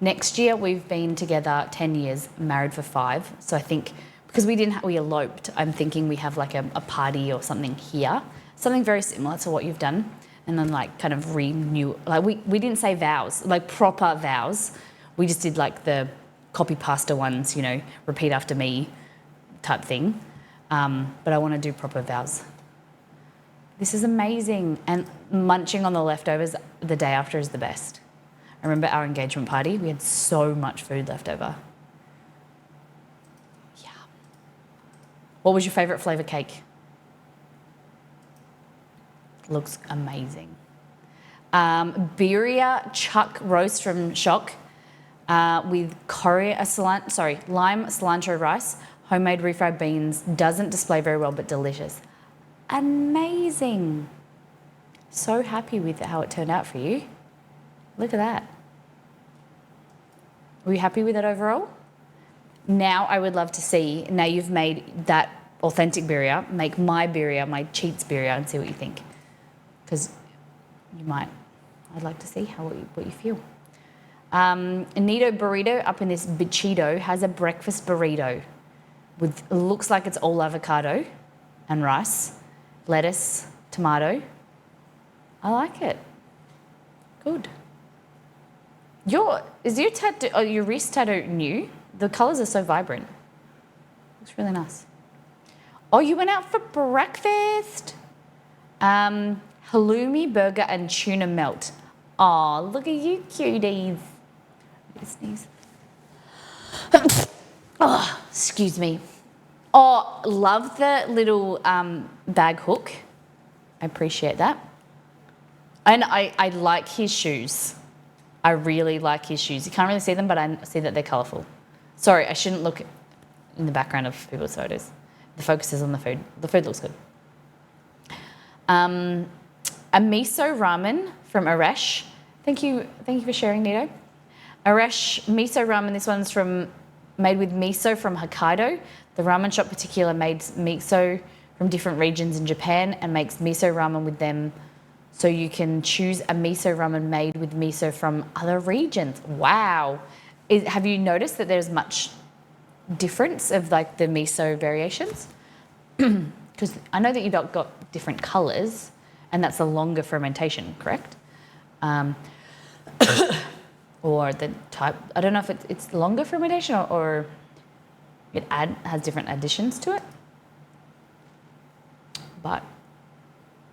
Next year, we've been together 10 years, married for 5. So I think because we eloped, I'm thinking we have like a party or something here. Something very similar to what you've done. And then like kind of renew, like we didn't say vows, like proper vows. We just did like the copy pasta ones, you know, repeat after me type thing. But I want to do proper vows. This is amazing. And munching on the leftovers the day after is the best. I remember our engagement party, we had so much food left over. Yeah. What was your favourite flavour cake? Looks amazing. Birria chuck roast from Shock with lime cilantro rice, homemade refried beans. Doesn't display very well, but delicious. Amazing. So happy with how it turned out for you. Look at that. Were you happy with it overall? Now I would love to see, now you've made that authentic birria, make my birria, my cheats birria, and see what you think. Because you might. I'd like to see what you feel. Nito Burrito up in this bichito has a breakfast burrito with, looks like it's all avocado and rice, lettuce, tomato. I like it. Good. Is your tattoo, your wrist tattoo new? The colours are so vibrant. Looks really nice. Oh, you went out for breakfast. Halloumi burger and tuna melt. Oh, look at you cuties. Sneeze. Oh, excuse me. Oh, love the little bag hook. I appreciate that. And I like his shoes. I really like his shoes. You can't really see them, but I see that they're colourful. Sorry, I shouldn't look in the background of people's photos. The focus is on the food. The food looks good. A miso ramen from Aresh. Thank you for sharing, Nito. Aresh miso ramen. This one's made with miso from Hokkaido. The ramen shop particular made miso from different regions in Japan and makes miso ramen with them. So you can choose a miso ramen made with miso from other regions. Wow. Have you noticed that there's much difference of like the miso variations? Because I know that you've got different colours and that's a longer fermentation, correct? Or the type, I don't know if it's longer fermentation or it has different additions to it. But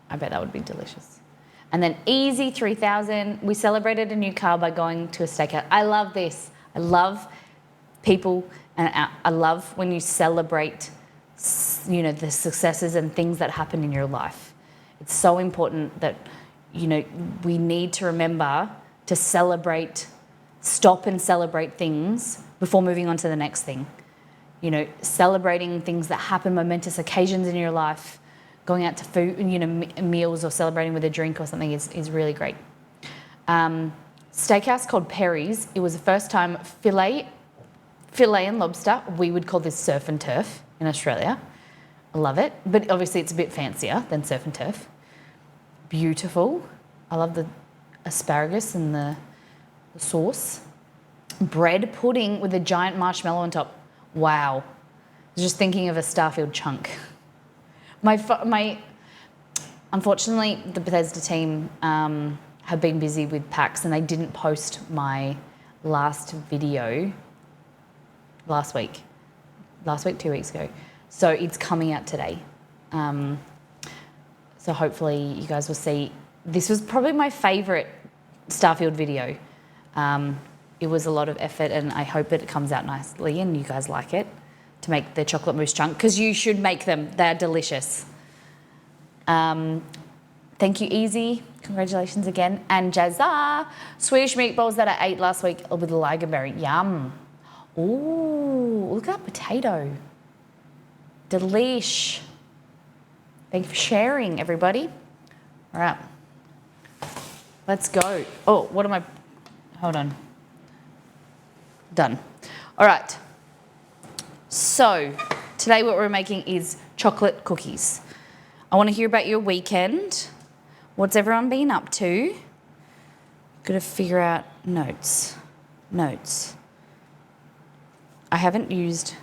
I bet that would be delicious. And then Easy 3000, we celebrated a new car by going to a steakhouse. I love this. I love people, and I love when you celebrate, you know, the successes and things that happen in your life. It's so important that, you know, we need to remember to celebrate, stop and celebrate things before moving on to the next thing. You know, celebrating things that happen, momentous occasions in your life, going out to food, you know, meals or celebrating with a drink or something is really great. Steakhouse called Perry's. It was the first time filet and lobster. We would call this surf and turf in Australia. I love it, but obviously it's a bit fancier than surf and turf. Beautiful. I love the asparagus and the sauce. Bread pudding with a giant marshmallow on top. Wow. I was just thinking of a Starfield chunk. Unfortunately, the Bethesda team have been busy with PAX and they didn't post my last video last week, 2 weeks ago. So it's coming out today. So hopefully you guys will see. This was probably my favourite Starfield video. It was a lot of effort and I hope that it comes out nicely and you guys like it, to make the chocolate mousse chunk, because you should make them. They're delicious. Thank you, Easy. Congratulations again. And Jazza, Swedish meatballs that I ate last week with lagerberry. Yum. Ooh, look at that potato. Delish. Thank you for sharing, everybody. All right. Let's go. Oh, what am I? Hold on. Done. All right. So today what we're making is chocolate cookies. I want to hear about your weekend. What's everyone been up to? Got to figure out notes. I haven't used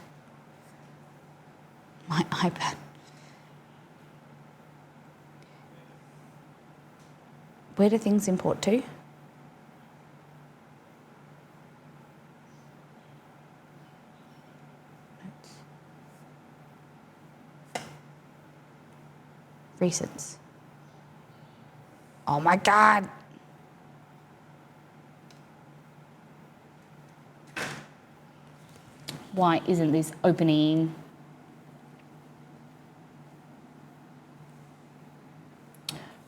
my iPad. Where do things import to? Recents. Oh my God. Why isn't this opening?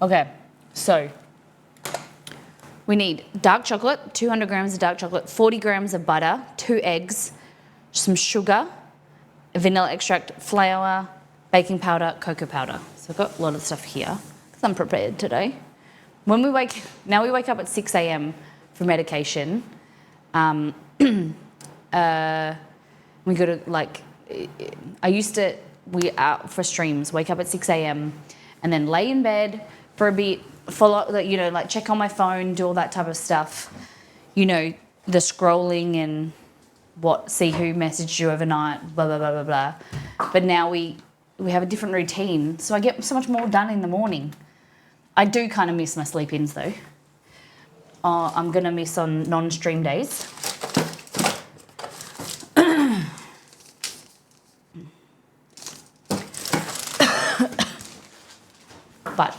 Okay, so we need dark chocolate, 200 grams of dark chocolate, 40 grams of butter, 2 eggs, some sugar, vanilla extract, flour, baking powder, cocoa powder. So I've got a lot of stuff here because I'm prepared today. Now we wake up at 6 a.m. for medication. We go to we out for streams, wake up at 6 a.m. and then lay in bed for a bit, check on my phone, do all that type of stuff. You know, the scrolling and see who messaged you overnight, blah, blah, blah, blah, blah. But now we have a different routine, so I get so much more done in the morning. I do kind of miss my sleep-ins though. I'm going to miss on non-stream days. But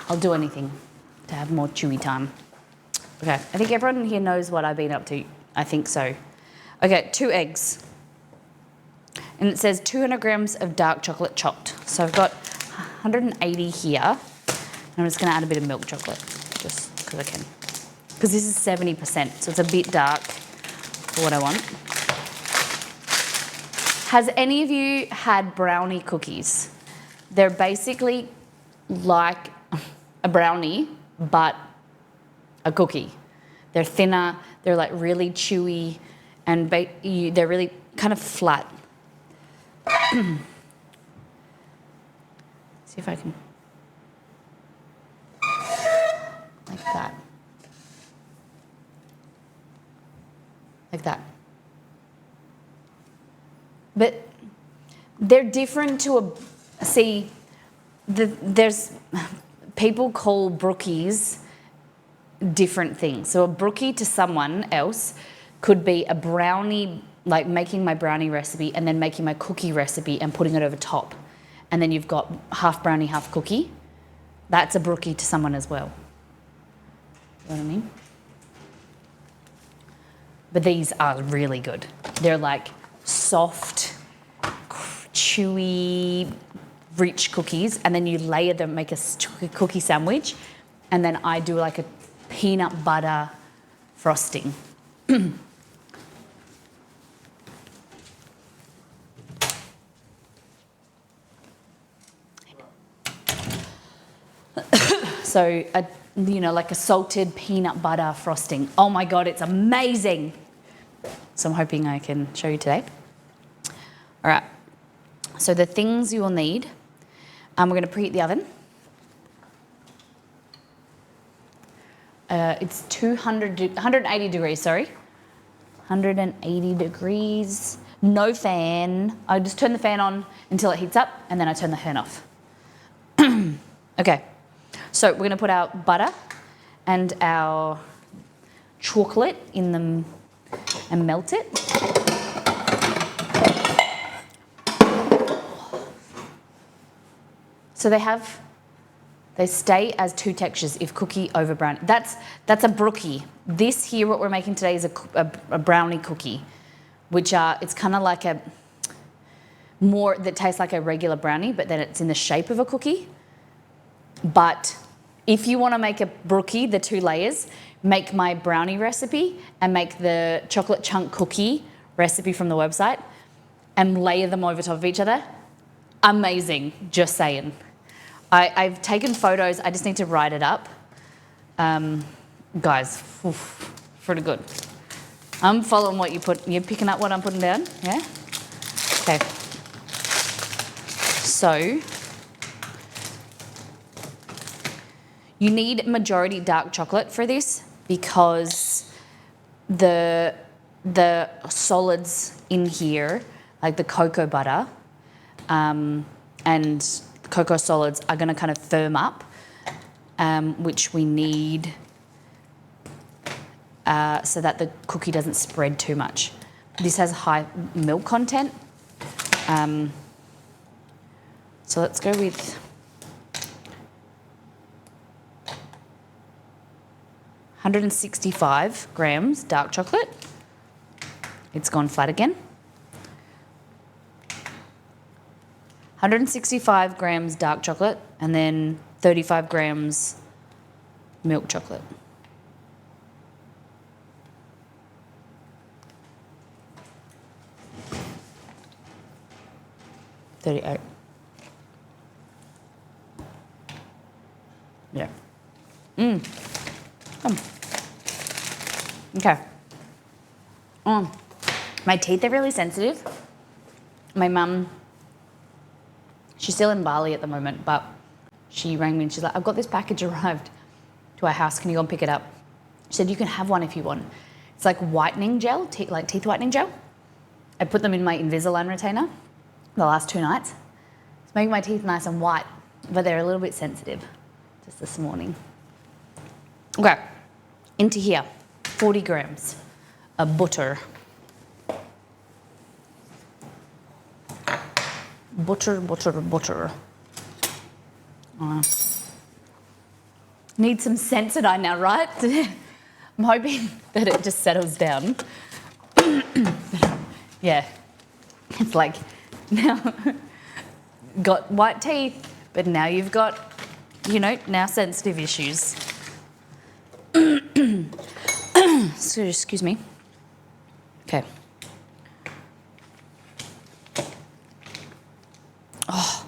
I'll do anything to have more chewy time. Okay, I think everyone here knows what I've been up to. I think so. Okay, 2 eggs. And it says 200 grams of dark chocolate chopped. So I've got 180 here. I'm just gonna add a bit of milk chocolate, just because I can. Because this is 70%, so it's a bit dark for what I want. Has any of you had brownie cookies? They're basically like a brownie, but a cookie. They're thinner, they're like really chewy, and they're really kind of flat. See if I can, like that. Like that. But they're different to there's people call brookies different things. So a brookie to someone else could be a brownie, like making my brownie recipe and then making my cookie recipe and putting it over top. And then you've got half brownie, half cookie. That's a brookie to someone as well. You know what I mean? But these are really good. They're like soft, chewy, rich cookies, and then you layer them, make a cookie sandwich, and then I do like a peanut butter frosting. So, like a salted peanut butter frosting. Oh my God, it's amazing. So I'm hoping I can show you today. All right, so the things you will need, we're going to preheat the oven. It's 180 degrees, sorry. 180 degrees, no fan. I just turn the fan on until it heats up, and then I turn the fan off. Okay, so we're going to put our butter and our chocolate in them and melt it. So they stay as two textures if cookie over brownie. That's a brookie. This here, what we're making today, is a brownie cookie, which it's kind of like that tastes like a regular brownie, but then it's in the shape of a cookie. But if you want to make a brookie, the 2 layers, make my brownie recipe and make the chocolate chunk cookie recipe from the website and layer them over top of each other. Amazing, just saying. I've taken photos, I just need to write it up. Guys, pretty good. I'm following what you put, you're picking up what I'm putting down, yeah? Okay. So, you need majority dark chocolate for this because the solids in here, like the cocoa butter and cocoa solids, are going to kind of firm up, which we need so that the cookie doesn't spread too much. This has high milk content. So let's go with 165 grams dark chocolate. It's gone flat again. 165 grams dark chocolate and then 35 grams milk chocolate. $38. Yeah. Okay. My teeth are really sensitive. My mum, she's still in Bali at the moment, but she rang me and she's like, I've got this package arrived to our house. Can you go and pick it up? She said, you can have one if you want. It's like whitening gel, like teeth whitening gel. I put them in my Invisalign retainer the last 2 nights. It's making my teeth nice and white, but they're a little bit sensitive just this morning. Okay, into here, 40 grams of butter. Butter. Need some Sensodyne now, right? I'm hoping that it just settles down. Yeah, it's like now got white teeth, but now you've got you know, now sensitive issues. So, excuse me. Okay. Oh.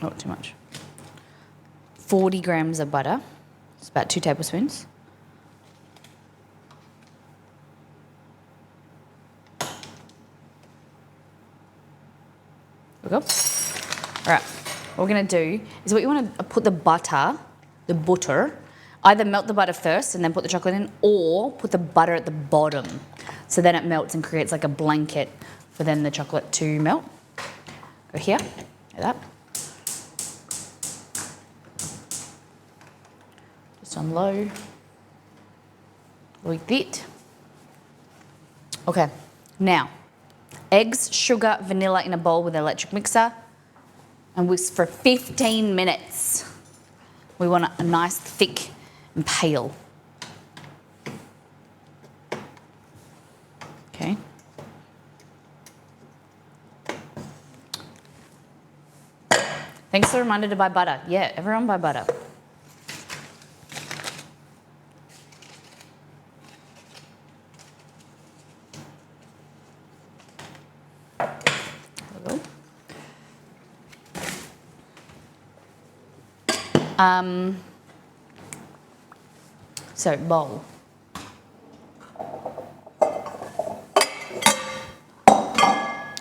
Not too much. 40 grams of butter. It's about 2 tablespoons. There we go. All right. What we're going to do is what you want to put the butter, either melt the butter first and then put the chocolate in, or put the butter at the bottom. So then it melts and creates like a blanket for then the chocolate to melt. Go here, like that. Just on low, like that. Okay, now, eggs, sugar, vanilla in a bowl with an electric mixer, and whisk for 15 minutes. We want a nice, thick and pale. Okay. Thanks for the reminder to buy butter. Yeah, everyone buy butter. So bowl.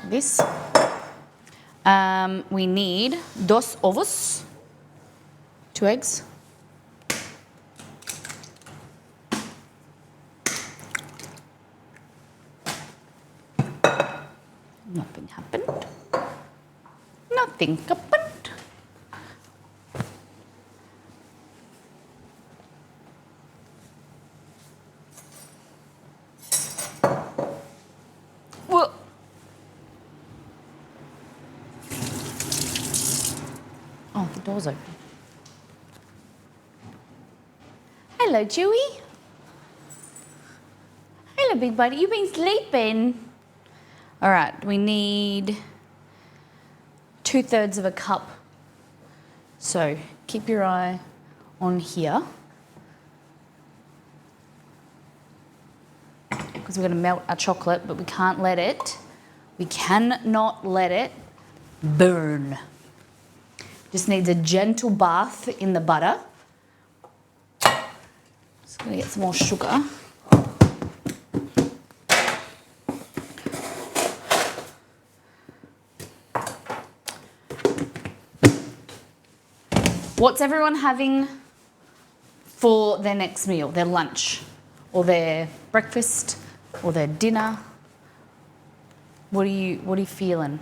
This. We need 2 ovos, 2 eggs. Nothing happened. Nothing happened. Whoa. Oh, the door's open. Hello, Chewy. Hello, big buddy. You've been sleeping. All right, we need 2/3 of a cup. So keep your eye on here, because we're going to melt our chocolate, but we cannot let it burn. Just needs a gentle bath in the butter. Just going to get some more sugar. What's everyone having for their next meal, their lunch, or their breakfast, or their dinner? What are you feeling?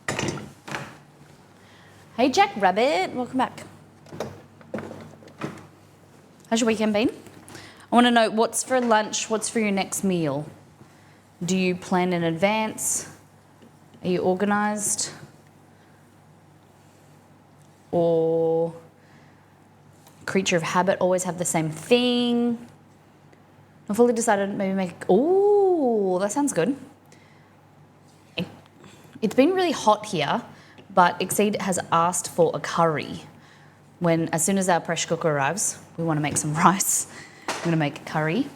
Okay. Hey Jack Rabbit, welcome back. How's your weekend been? I want to know what's for lunch, what's for your next meal. Do you plan in advance? Are you organised? Or creature of habit, always have the same thing? I've fully decided maybe make, oh, that sounds good. It's been really hot here, but Exceed has asked for a curry. As soon as our pressure cooker arrives, we want to make some rice. I'm going to make a curry.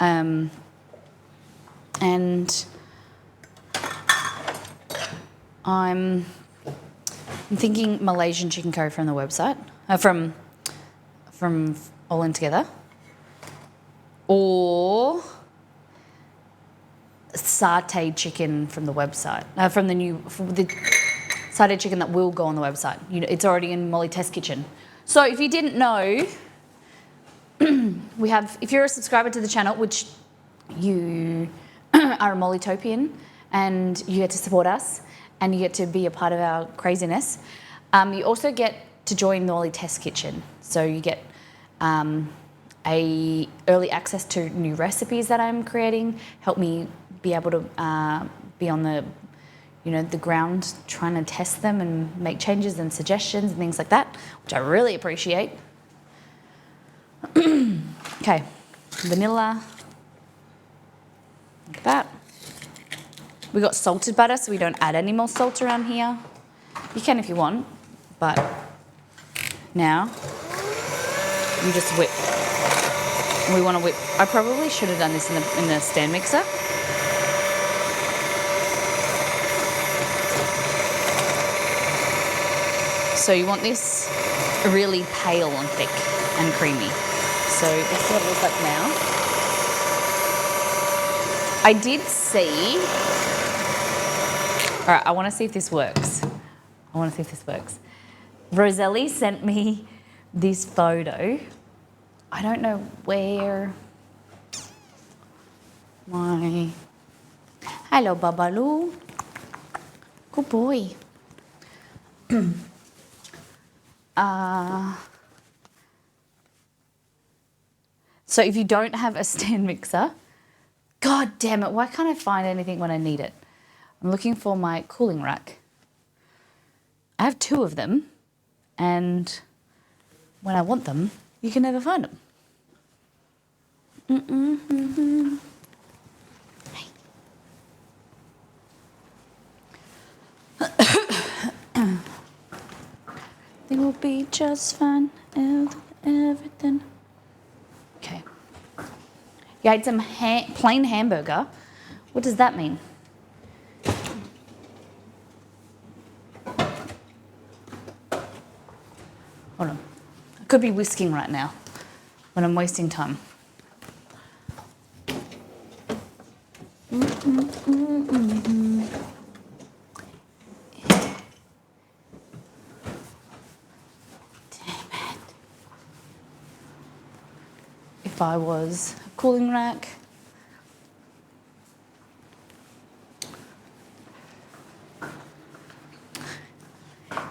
And I'm thinking Malaysian chicken curry from the website, from All In Together, or satay chicken from the website, from the satay chicken that will go on the website. You know, it's already in Molly Test Kitchen. So if you didn't know, we have, if you're a subscriber to the channel, which you are a Mollytopian and you get to support us and you get to be a part of our craziness, you also get to join the Molly Test Kitchen. So you get early access to new recipes that I'm creating, help me be able to be on the ground trying to test them and make changes and suggestions and things like that, which I really appreciate. Okay, vanilla, like that. We got salted butter, so we don't add any more salt around here. You can if you want, but now you just whip. We want to whip. I probably should have done this in the stand mixer. So you want this really pale and thick and creamy. So this is what it looks like now. I did see. All right, I want to see if this works. Roselli sent me this photo. I don't know where my... Hello, Babalu. Good boy. So if you don't have a stand mixer, God damn it, why can't I find anything when I need it? I'm looking for my cooling rack. I have 2 of them, and when I want them, you can never find them. It will be just fine, everything. Okay. You ate some plain hamburger. What does that mean? Hold on. I could be whisking right now when I'm wasting time. If I was a cooling rack,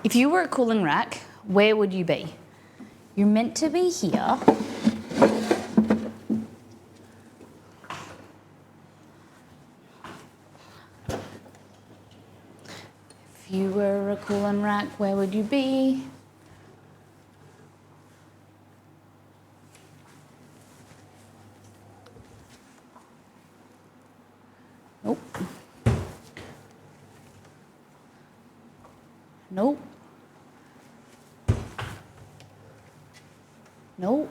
if you were a cooling rack, where would you be? You're meant to be here. If you were a cooling rack, where would you be? Nope. Nope. Nope.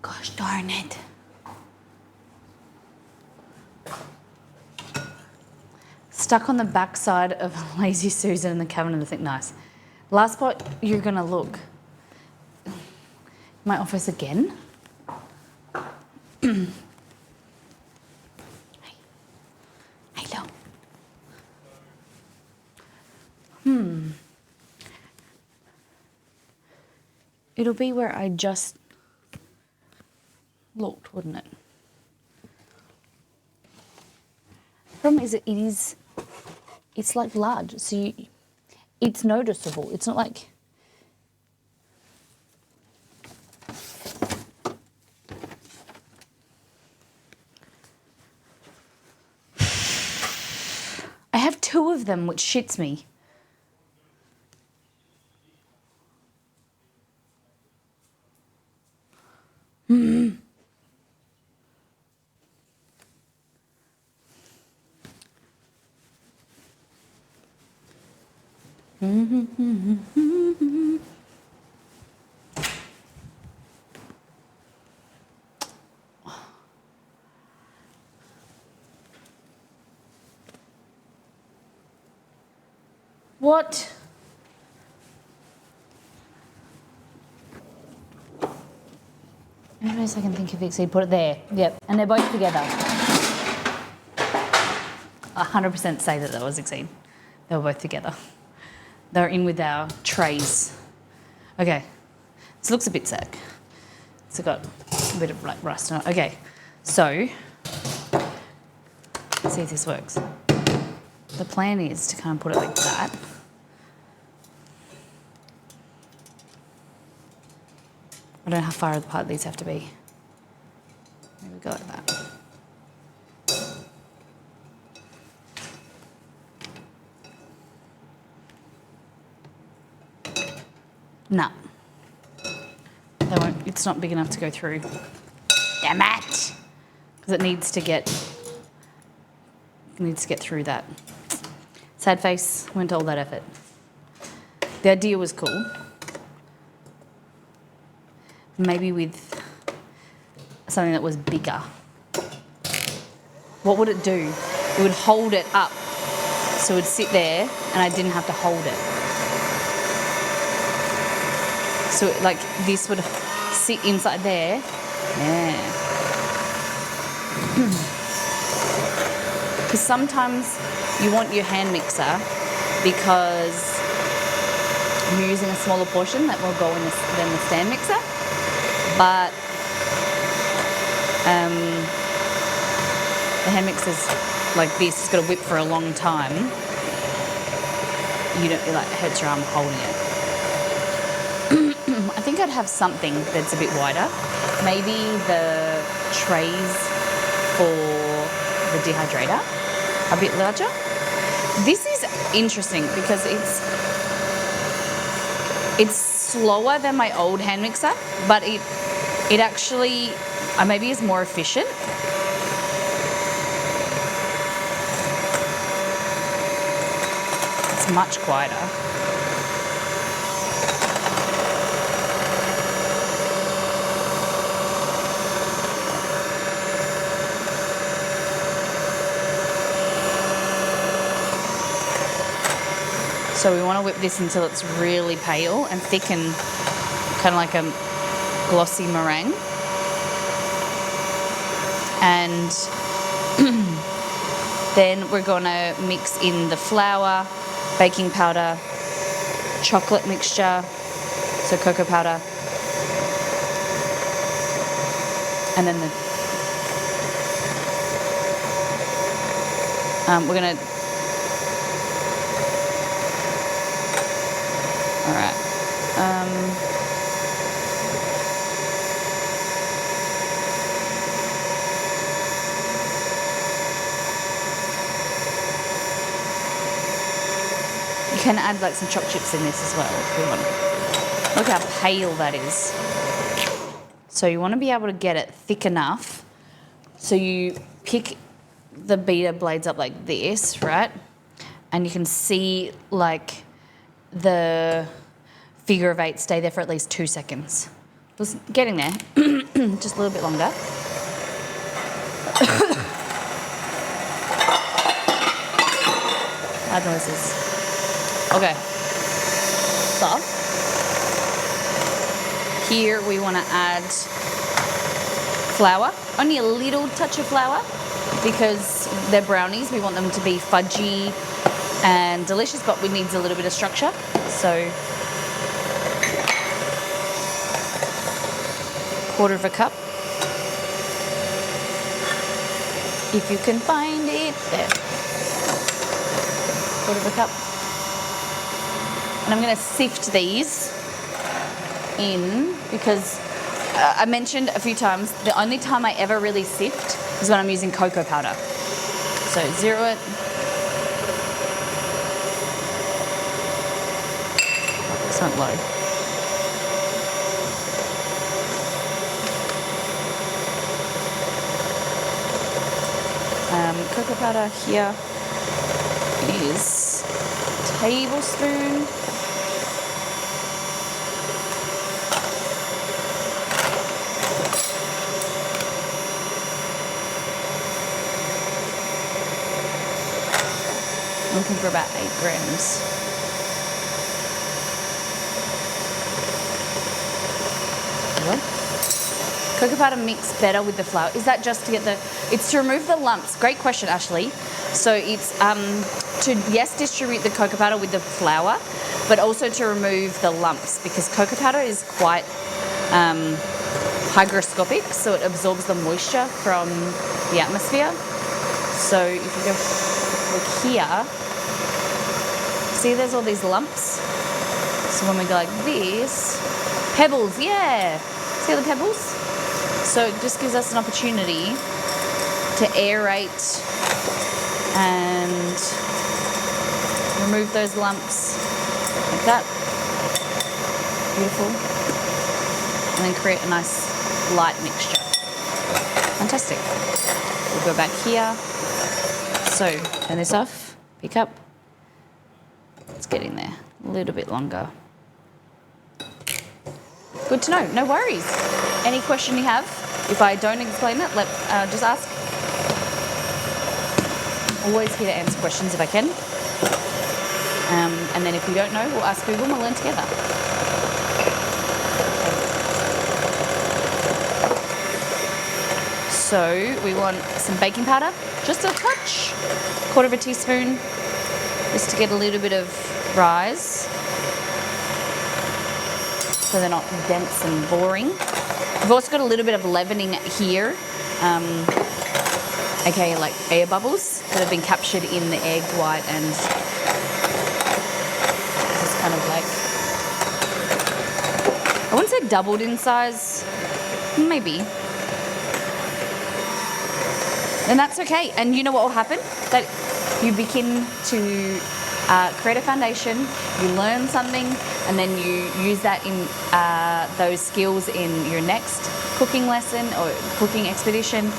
Gosh darn it. Stuck on the backside of a Lazy Susan in the cabinet, I think, nice. Last spot you're gonna look. My office again. Hello. It'll be where I just looked, wouldn't it? Problem is, it's like large, so it's noticeable. It's not like... I have 2 of them, which shits me. What? Maybe I can think of it, so you put it there. Yep, and they're both together. 100% say that was Exceed. They were both together. They're in with our trays. Okay, this looks a bit sick. It's got a bit of like rust on it. Okay, so let's see if this works. The plan is to kind of put it like that. I don't know how far apart these have to be. There we go, like that. Nah. They won't, it's not big enough to go through. Damn it! Because it needs to get through that. Sad face, went to all that effort. The idea was cool. Maybe with something that was bigger. What would it do? It would hold it up. So it would sit there and I didn't have to hold it. So like this would sit inside there. Yeah. Because sometimes you want your hand mixer because you're using a smaller portion that will go in than the stand mixer. But the hand mixer's like this, it's got to whip for a long time. You don't, it like hurts your arm holding it. I think I'd have something that's a bit wider. Maybe the trays for the dehydrator, a bit larger. This is interesting because it's slower than my old hand mixer, but it actually maybe is more efficient. It's much quieter. So we want to whip this until it's really pale and thick and kind of like a glossy meringue. And then we're going to mix in the flour, baking powder, chocolate mixture, so cocoa powder, and then we're going to, all right. You can add like some choc chips in this as well if you want. Look how pale that is. So you want to be able to get it thick enough so you pick the beater blades up like this, right? And you can see like the figure of 8 stay there for at least 2 seconds. Just getting there, just a little bit longer. Loud noises. Okay, so here we want to add flour, only a little touch of flour because they're brownies. We want them to be fudgy and delicious, but we need a little bit of structure. So 1/4 cup, if you can find it, there, 1/4 cup. And I'm going to sift these in because I mentioned a few times the only time I ever really sift is when I'm using cocoa powder. So zero it. It's not low. Cocoa powder here is a tablespoon. I'm looking for about 8 grams. Cocoa powder mix better with the flour. Is that just to get it's to remove the lumps. Great question, Ashley. So it's to, yes, distribute the cocoa powder with the flour, but also to remove the lumps because cocoa powder is quite hygroscopic, so it absorbs the moisture from the atmosphere. So if you go look here, see there's all these lumps? So when we go like this, pebbles, yeah. See the pebbles? So it just gives us an opportunity to aerate and remove those lumps like that. Beautiful. And then create a nice light mixture. Fantastic. We'll go back here. So turn this off, pick up. Let's get in there. A little bit longer. Good to know, no worries. Any question you have, if I don't explain it, just ask. Always here to answer questions if I can. And then if we don't know, we'll ask Google and we'll learn together. So we want some baking powder, just a touch, 1/4 teaspoon, just to get a little bit of rise, so they're not dense and boring. We've also got a little bit of leavening here, aka like air bubbles that have been captured in the egg white, and this is kind of like, I wouldn't say doubled in size, maybe. And that's okay. And you know what will happen? That you begin to create a foundation, you learn something, and then you use that in those skills in your next cooking lesson or cooking expedition.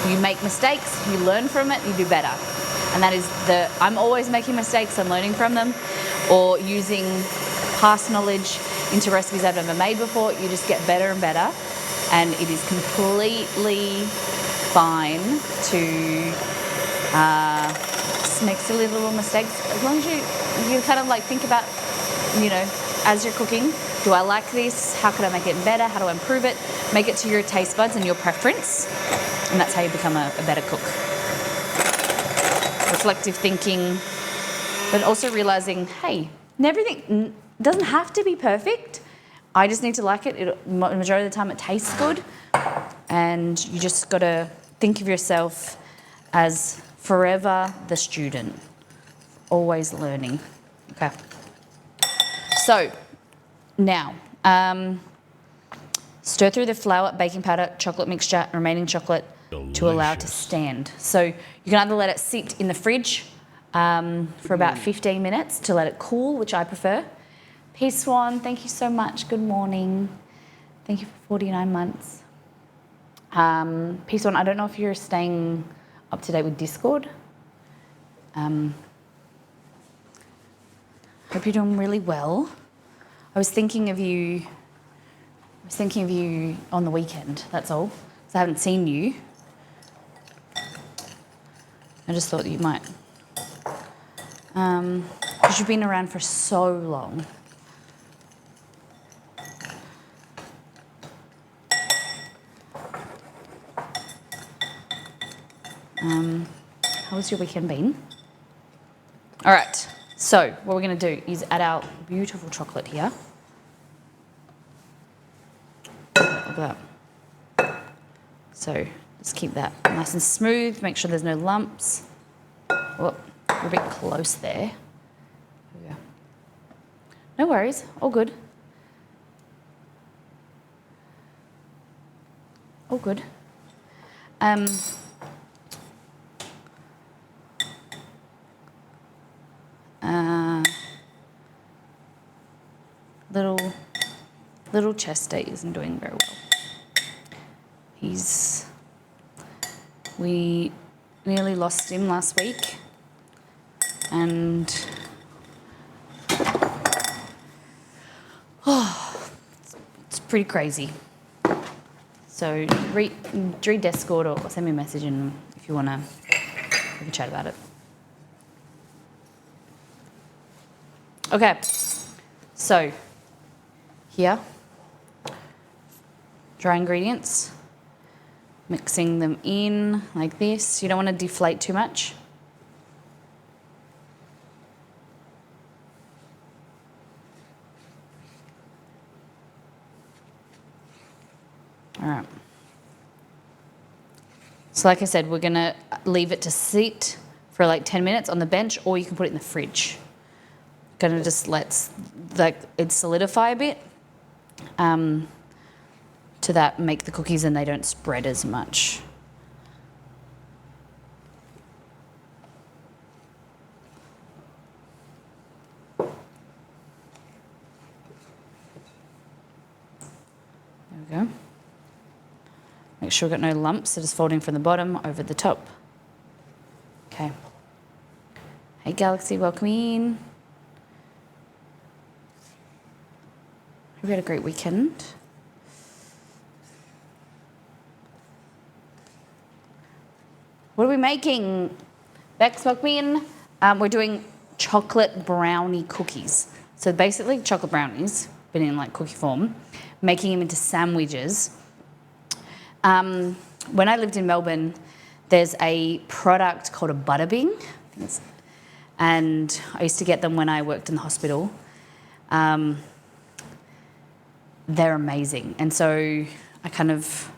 You make mistakes, you learn from it, you do better. And that is I'm always making mistakes, I'm learning from them, or using past knowledge into recipes I've never made before. You just get better and better, and it is completely fine to make silly little mistakes, as long as you kind of like think about, as you're cooking, do I like this? How can I make it better? How do I improve it? Make it to your taste buds and your preference, and that's how you become a better cook. Reflective thinking, but also realizing, hey, everything doesn't have to be perfect. I just need to like it. Majority of the time it tastes good, and you just got to think of yourself as forever the student, always learning. Okay. So now, stir through the flour, baking powder, chocolate mixture, remaining chocolate to allow it to stand. So you can either let it sit in the fridge for about 15 minutes to let it cool, which I prefer. Peace Swan, thank you so much. Good morning. Thank you for 49 months. Peace Swan, I don't know if you're staying up to date with Discord. Hope you're doing really well. I was thinking of you on the weekend, that's all. So I haven't seen you. I just thought you might. Because you've been around for so long. How's your weekend been? All right, so what we're going to do is add our beautiful chocolate here. Look at that. So just keep that nice and smooth, make sure there's no lumps. Oh, we're a bit close there. Here we go. No worries, all good. All good. Little Chester isn't doing very well. We nearly lost him last week, and it's pretty crazy. So read Discord or send me a message, and if you wanna, we can chat about it. Okay, so here, dry ingredients, mixing them in like this. You don't want to deflate too much. All right. So like I said, we're gonna leave it to sit for like 10 minutes on the bench, or you can put it in the fridge. Gonna just let it solidify a bit to that make the cookies and they don't spread as much. There we go. Make sure we've got no lumps, so just folding from the bottom over the top. Okay. Hey Galaxy, welcome in. Hope you had a great weekend. What are we making? Bex, welcome in. We're doing chocolate brownie cookies. So basically chocolate brownies, but in like cookie form, making them into sandwiches. When I lived in Melbourne, there's a product called a butterbing, and I used to get them when I worked in the hospital. They're amazing, and so I kind of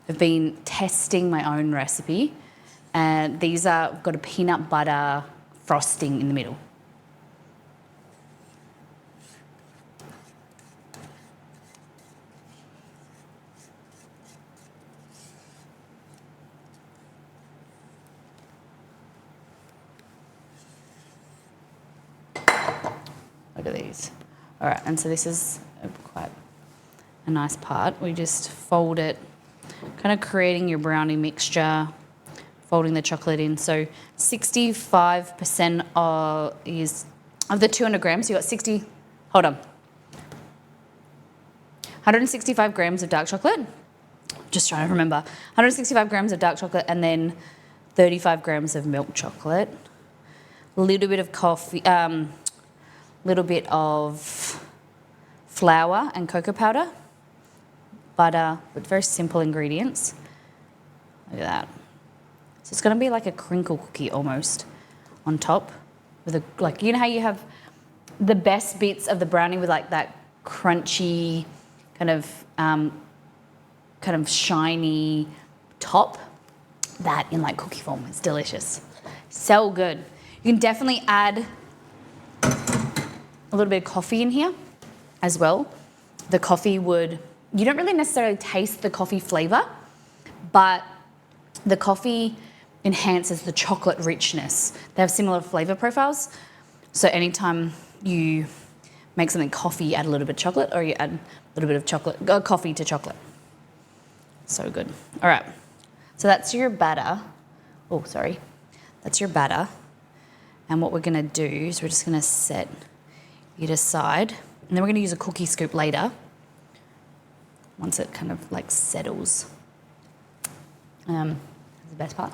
have been testing my own recipe, and these are got a peanut butter frosting in the middle. Look at these. All right, and so this is quite a nice part. We just fold it, kind of creating your brownie mixture, folding the chocolate in. So 65% of the 200 grams, you got 165 grams of dark chocolate. Just trying to remember. 165 grams of dark chocolate and then 35 grams of milk chocolate. A little bit of coffee, little bit of flour and cocoa powder, butter, with very simple ingredients. Look at that. So it's going to be like a crinkle cookie almost on top with a, like, you know how you have the best bits of the brownie with like that crunchy kind of shiny top? That in like cookie form. It's delicious. So good. You can definitely add a little bit of coffee in here as well. The coffee would, you don't really necessarily taste the coffee flavour, but the coffee enhances the chocolate richness. They have similar flavour profiles. So anytime you make something coffee, add a little bit of chocolate, or you add a little bit of chocolate, coffee to chocolate. So good. All right. So that's your batter. Oh, sorry. That's your batter. And what we're going to do is we're just going to set it aside. And then we're going to use a cookie scoop later, once it kind of like settles. That's the best part.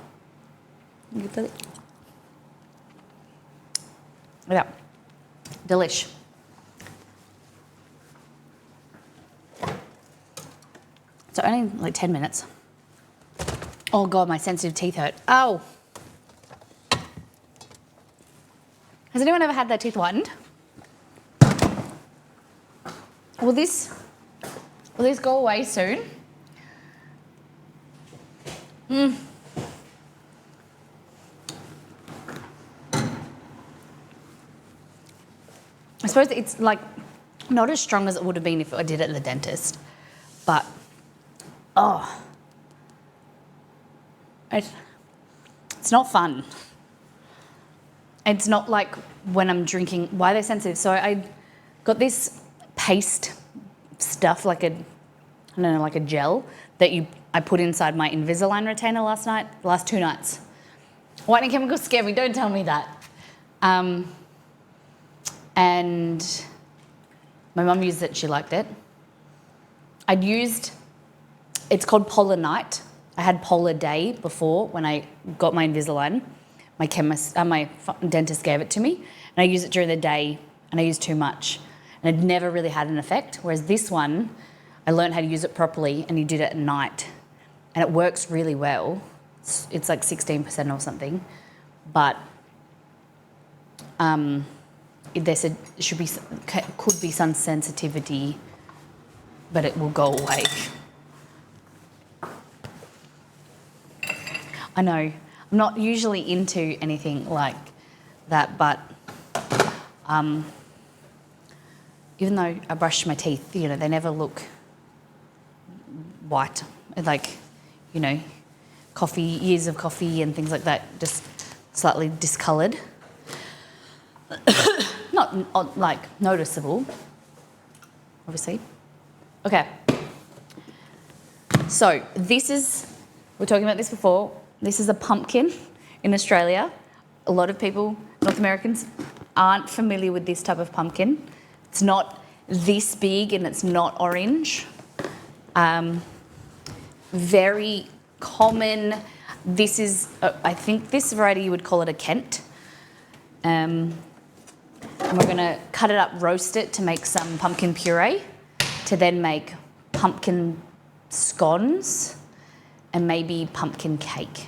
You feel it? Yeah. Delish. So only like 10 minutes. Oh God, my sensitive teeth hurt. Oh. Has anyone ever had their teeth whitened? Will this go away soon? I suppose it's like not as strong as it would have been if I did it at the dentist, but it's not fun. It's not like when I'm drinking. Why are they sensitive? So I got this paste stuff, like a gel that I put inside my Invisalign retainer last 2 nights. Whitening chemicals scare me, don't tell me that. And my mum used it, she liked it. It's called Polar Night. I had Polar Day before when I got my Invisalign. My dentist gave it to me, and I used it during the day, and I used too much. And it never really had an effect, whereas this one, I learned how to use it properly, and you did it at night. And it works really well. It's like 16% or something. But they said could be sun sensitivity, but it will go away. I know, I'm not usually into anything like that, but even though I brush my teeth, you know, they never look white. Like, you know, years of coffee and things like that, just slightly discoloured. Not like noticeable, obviously. Okay, So this is, we were talking about this before, this is a pumpkin in Australia. A lot of people, North Americans, aren't familiar with this type of pumpkin. It's not this big and it's not orange. Very common. This is, I think this variety you would call it a Kent. And we're gonna cut it up, roast it to make some pumpkin puree, to then make pumpkin scones and maybe pumpkin cake.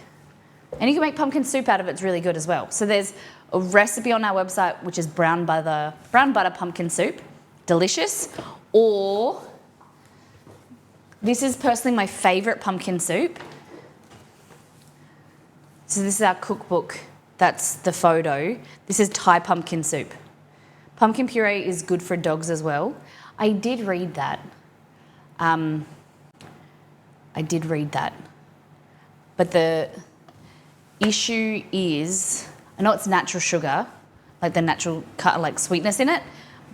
And you can make pumpkin soup out of it, it's really good as well. So there's a recipe on our website which is brown butter pumpkin soup, delicious. Or this is personally my favourite pumpkin soup. So this is our cookbook, that's the photo. This is Thai pumpkin soup. Pumpkin puree is good for dogs as well. I did read that. But the issue is, I know it's natural sugar, like the natural like sweetness in it,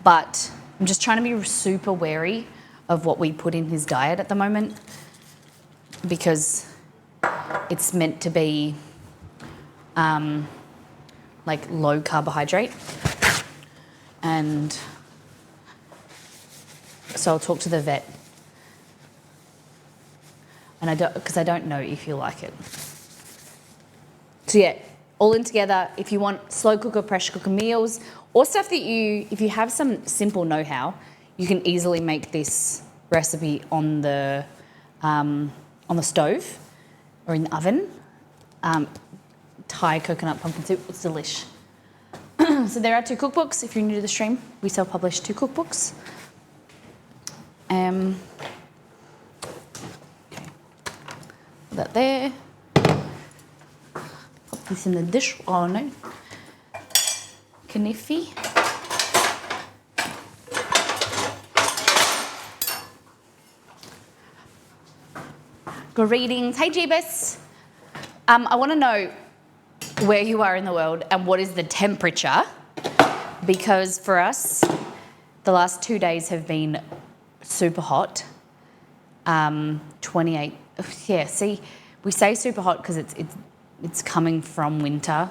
but I'm just trying to be super wary of what we put in his diet at the moment, because it's meant to be like low carbohydrate. And so I'll talk to the vet, and because I don't know if you like it. So yeah, all in together. If you want slow cooker, pressure cooker meals, or stuff that if you have some simple know-how, you can easily make this recipe on the stove or in the oven. Thai coconut pumpkin soup, it's delish. So there are 2 cookbooks. If you're new to the stream, we self-publish 2 cookbooks. Okay. Put that there. Pop this in the dish. Oh no. Kniffy. Greetings. Hey Jeebus. I want to know where you are in the world and what is the temperature, because for us the last 2 days have been super hot. 28, yeah, see, we say super hot because it's coming from winter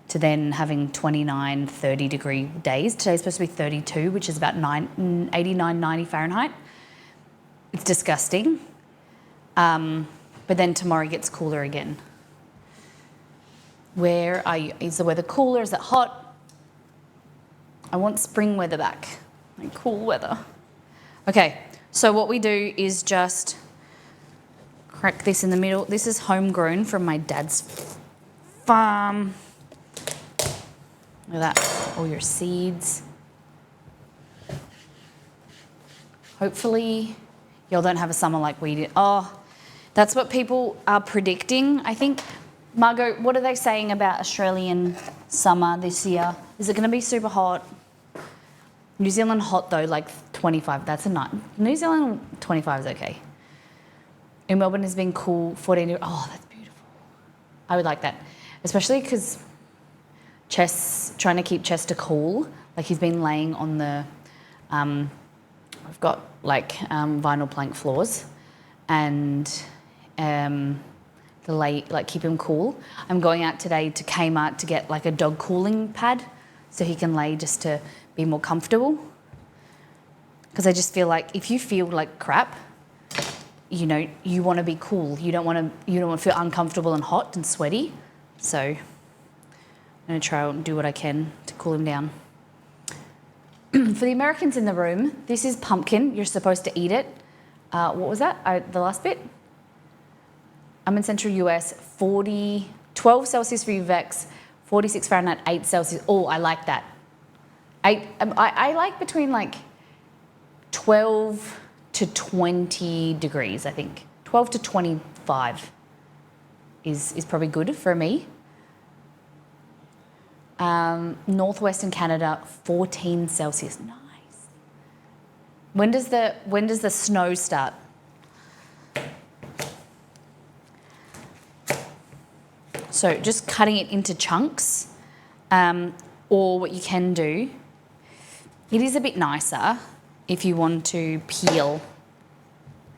to then having 29, 30 degree days. Today's supposed to be 32, which is about 89, 90 Fahrenheit. It's disgusting. But then tomorrow it gets cooler again. Where are you? Is the weather cooler? Is it hot? I want spring weather back, like cool weather. Okay, so what we do is just crack this in the middle. This is homegrown from my dad's farm. Look at that, all your seeds. Hopefully y'all don't have a summer like we did. Oh, that's what people are predicting, I think. Margot, what are they saying about Australian summer this year? Is it going to be super hot? New Zealand hot though, like 25. That's a night. New Zealand 25 is okay. In Melbourne has been cool, 14. Oh, that's beautiful. I would like that, especially because trying to keep Chester cool. Like he's been laying on the. I've got like vinyl plank floors, and keep him cool. I'm going out today to Kmart to get like a dog cooling pad so he can lay just to be more comfortable. Because I just feel like if you feel like crap, you know, you want to be cool. You don't want to feel uncomfortable and hot and sweaty. So I'm going to try and do what I can to cool him down. For the Americans in the room, this is pumpkin. You're supposed to eat it. What was that? The last bit? I'm in central US, 12 Celsius for UVEX, 46 Fahrenheit, 8 Celsius. Oh, I like that. I like between like 12 to 20 degrees, I think. 12 to 25 is probably good for me. Northwestern Canada, 14 Celsius. Nice. When does the snow start? So just cutting it into chunks, or what you can do, it is a bit nicer if you want to peel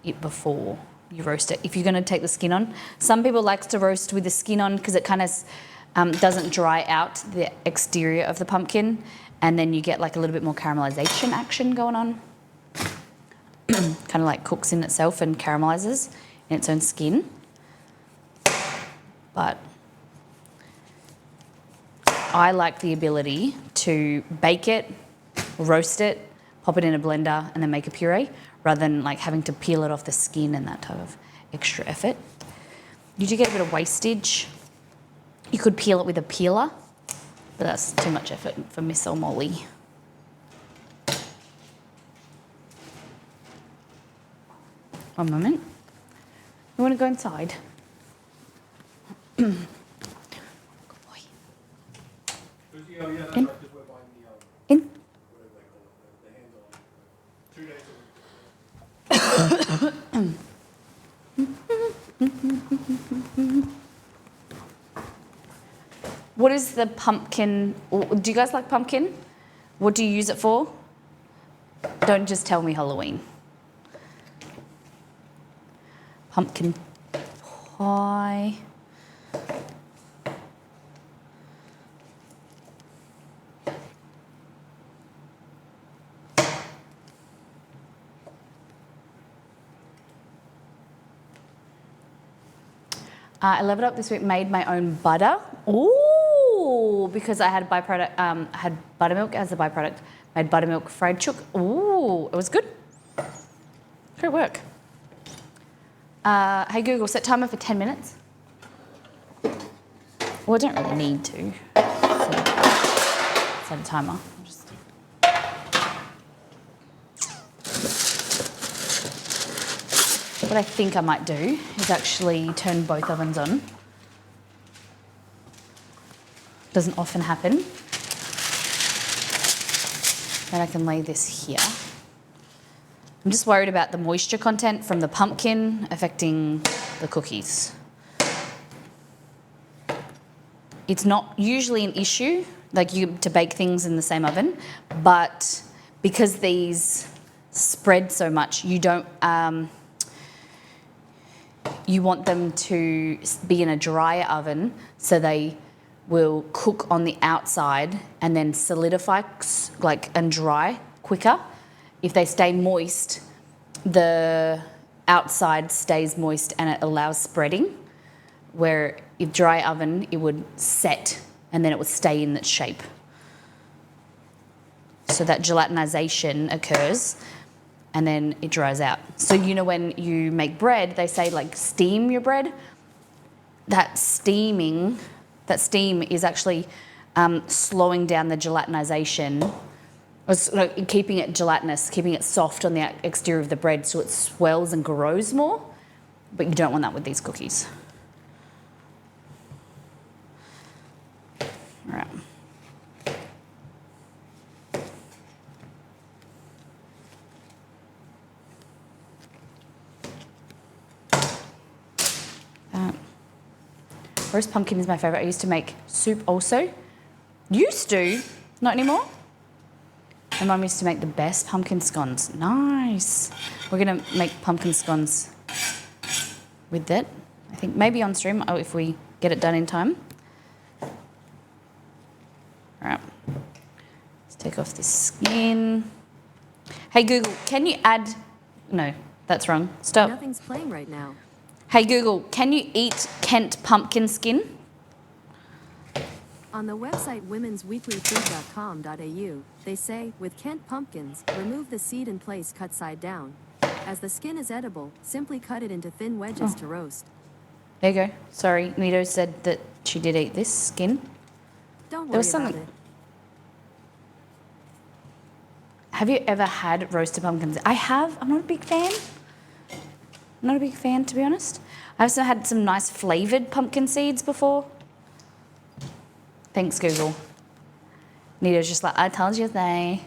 it before. you roast it. If you're going to take the skin on, some people like to roast with the skin on because it kind of doesn't dry out the exterior of the pumpkin, and then you get like a little bit more caramelization action going on. Kind of like cooks in itself and caramelizes in its own skin. But I like the ability to bake it, roast it, pop it in a blender, and then make a puree, rather than like having to peel it off the skin and that type of extra effort. You do get a bit of wastage. You could peel it with a peeler, but that's too much effort for Miss Molly. One moment. You want to go inside? Good boy. In. In. What is the pumpkin? Do you guys like pumpkin? What do you use it for? Don't just tell me Halloween. Pumpkin pie. I leveled up this week, made my own butter. Ooh, because I had byproduct, had buttermilk as a byproduct. Made buttermilk fried chook. Ooh, it was good. Great work. Hey Google, set timer for 10 minutes. Well, I don't really need to set a timer. What I think I might do is actually turn both ovens on. Doesn't often happen. And I can lay this here. I'm just worried about the moisture content from the pumpkin affecting the cookies. It's not usually an issue, like to bake things in the same oven, but because these spread so much, you don't. You want them to be in a drier oven so they will cook on the outside and then solidify and dry quicker. If they stay moist, the outside stays moist and it allows spreading, where if dry oven, it would set and then it would stay in its shape. So that gelatinization occurs and then it dries out. So you know when you make bread, they say like steam your bread. That steam is actually slowing down the gelatinization, keeping it gelatinous, keeping it soft on the exterior of the bread so it swells and grows more, but you don't want that with these cookies. All right. Roast pumpkin is my favourite. I used to make soup also. Used to, not anymore. My mum used to make the best pumpkin scones. Nice. We're going to make pumpkin scones with it. I think maybe on stream if we get it done in time. All right. Let's take off this skin. Hey Google, can you add... No, that's wrong. Stop. Nothing's playing right now. Hey Google, can you eat Kent pumpkin skin? On the website womensweeklyfood.com.au, they say, with Kent pumpkins, remove the seed in place cut side down. As the skin is edible, simply cut it into thin wedges to roast. There you go. Sorry, Nito said that she did eat this skin. Don't worry about it. Have you ever had roasted pumpkins? I have. I'm not a big fan. Not a big fan, to be honest. I've also had some nice flavoured pumpkin seeds before. Thanks, Google. Nito's just like, I told you they.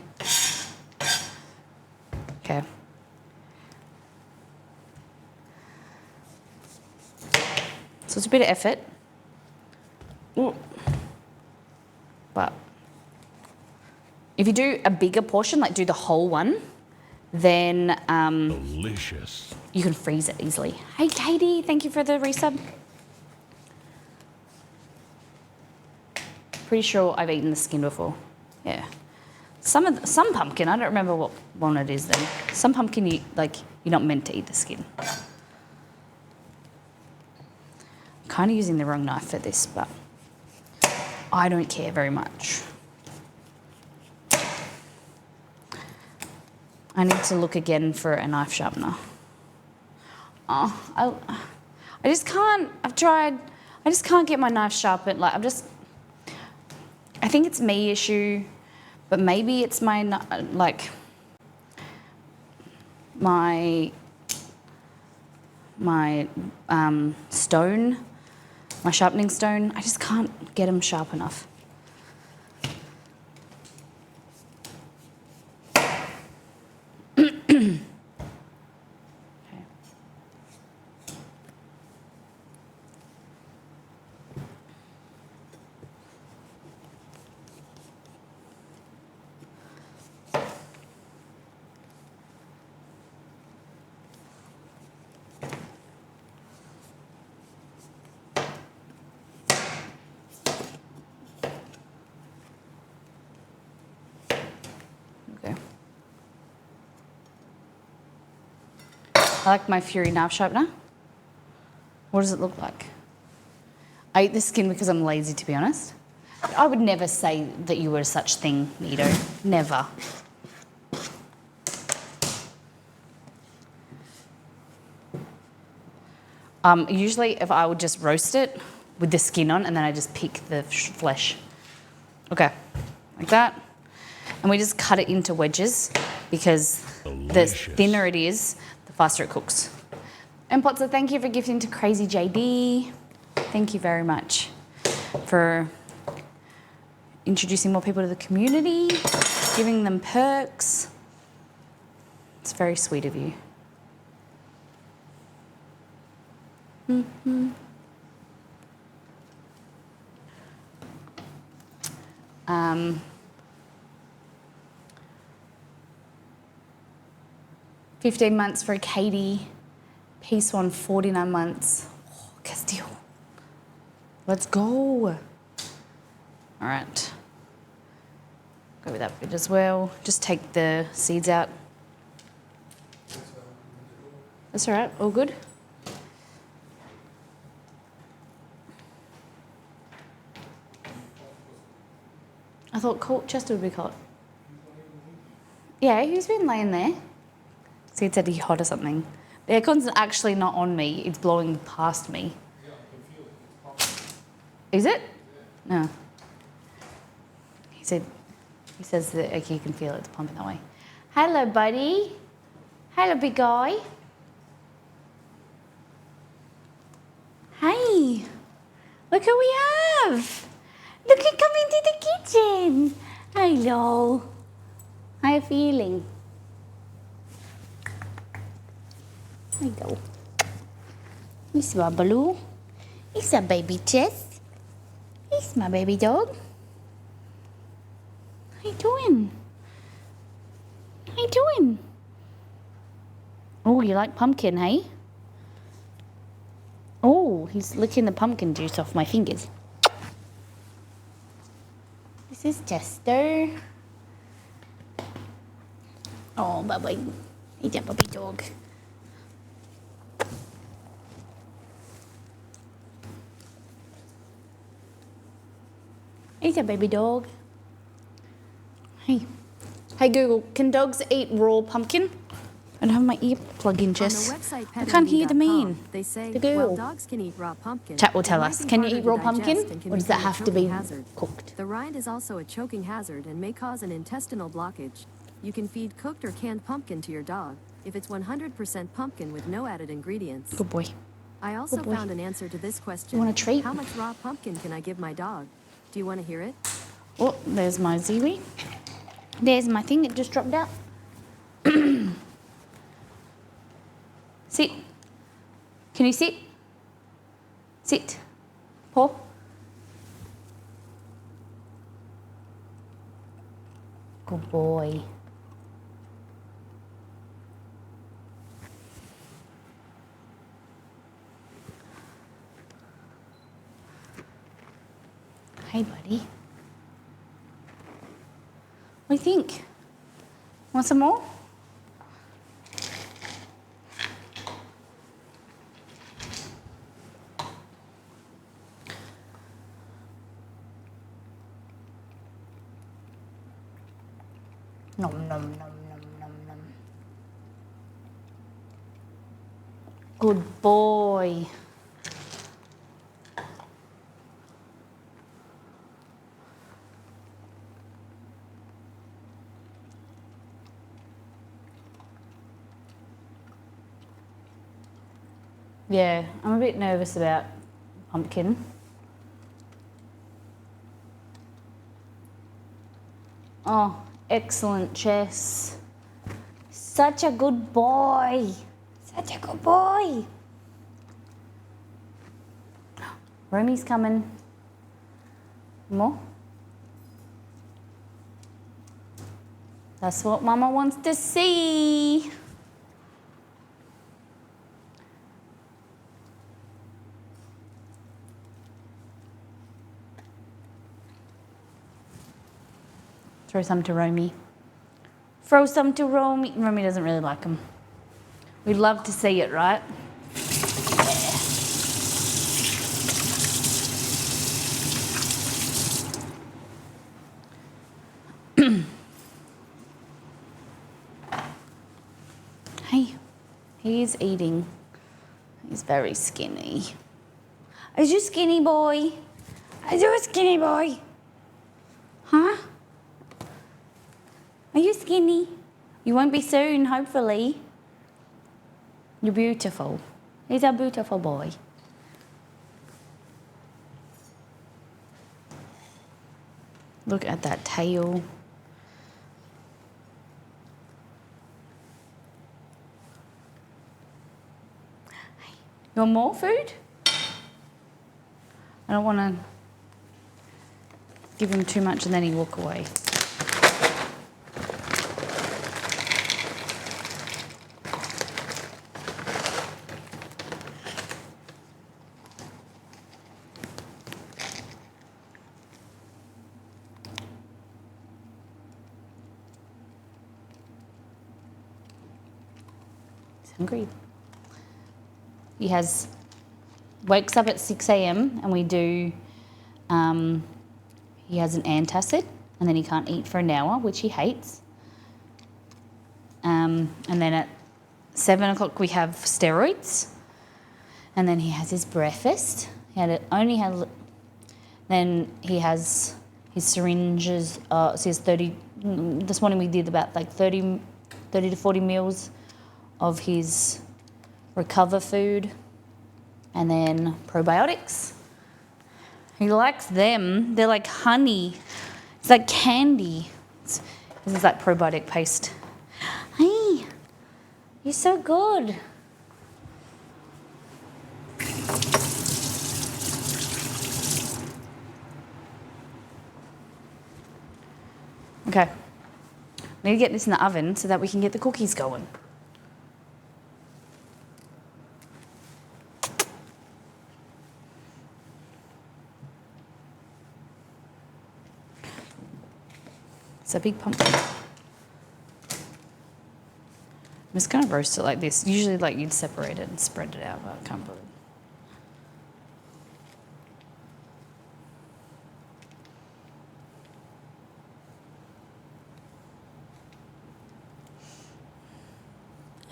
Okay. So it's a bit of effort. Ooh. But if you do a bigger portion, like do the whole one, then... Delicious. you can freeze it easily. Hey, Katie, thank you for the resub. Pretty sure I've eaten the skin before. Yeah. Some pumpkin, I don't remember what one it is then. Some pumpkin, you're not meant to eat the skin. I'm kind of using the wrong knife for this, but I don't care very much. I need to look again for a knife sharpener. Oh, I just can't, I've tried, I just can't get my knife sharpened. Like, I think it's me issue, but maybe it's my stone, my sharpening stone. I just can't get them sharp enough. Okay. I like my Fury knife sharpener. What does it look like? I eat the skin because I'm lazy, to be honest. I would never say that you were such thing, Nito. Never. Usually if I would just roast it with the skin on and then I just pick the flesh. Okay, like that. And we just cut it into wedges because the thinner it is, the faster it cooks. And Potzer, thank you for gifting to Crazy JD. Thank you very much for introducing more people to the community, giving them perks. It's very sweet of you. 15 months for Katie. Peace one, 49 months. Oh, Castile. Let's go. All right. Go with that bit as well. Just take the seeds out. That's all right, all good. I thought Chester would be hot. Yeah, he's been laying there. So he said he's hot or something. The aircon's actually not on me, it's blowing past me. Yeah, I can feel it. It's pumping. Is it? Yeah. No. He says that okay, you can feel it, it's pumping that way. Hello, buddy. Hello, big guy. Hey, look who we have. Look who come into the kitchen. Hello. How are you feeling? Hello. Miss Babaloo. It's a baby Chess. It's my baby dog. How you doing? How you doing? Oh, you like pumpkin, hey? Oh, he's licking the pumpkin juice off my fingers. This is Chester. Oh, baby. He's a puppy dog. He's a baby dog. Hey. Hey Google, can dogs eat raw pumpkin? I don't have my ear plug in, Jess. I can't hear the man. They say, the girl. well, dogs can eat raw pumpkin. Chat will tell us. Can you eat raw pumpkin? Or does that have to be cooked? The rind is also a choking hazard and may cause an intestinal blockage. You can feed cooked or canned pumpkin to your dog if it's 100% pumpkin with no added ingredients. Good boy. I also found an answer to this question. You want a treat? How much raw pumpkin can I give my dog? Do you want to hear it? Oh, there's my Ziwi. There's my thing, it just dropped out. Sit. Can you sit? Sit. Paw. Good boy. Hey, buddy. What do you think? Want some more? Nom nom nom nom nom nom. Good boy. Yeah, I'm a bit nervous about Pumpkin. Oh, excellent, Chess. Such a good boy. Such a good boy. Romy's coming. More? That's what Mama wants to see. Throw some to Romy. Throw some to Romy. Romy doesn't really like them. We'd love to see it, right? Hey, he's eating. He's very skinny. Are you skinny boy? Are you a skinny boy? Huh? Are you skinny? You won't be soon, hopefully. You're beautiful. He's a beautiful boy. Look at that tail. You want more food? I don't want to give him too much and then he walk away. Hungry. He wakes up at 6 a.m. and we do, he has an antacid and then he can't eat for an hour, which he hates. And then at 7 o'clock we have steroids and then he has his breakfast. Then he has his syringes, so he has 30, this morning we did about like 30 to 40 meals of his recover food and then probiotics. He likes them. They're like honey. It's like candy. This is like probiotic paste. Hey, you're so good. Okay, we need to get this in the oven so that we can get the cookies going. It's a big pumpkin. I'm just gonna roast it like this. Usually like you'd separate it and spread it out, but I can't believe it.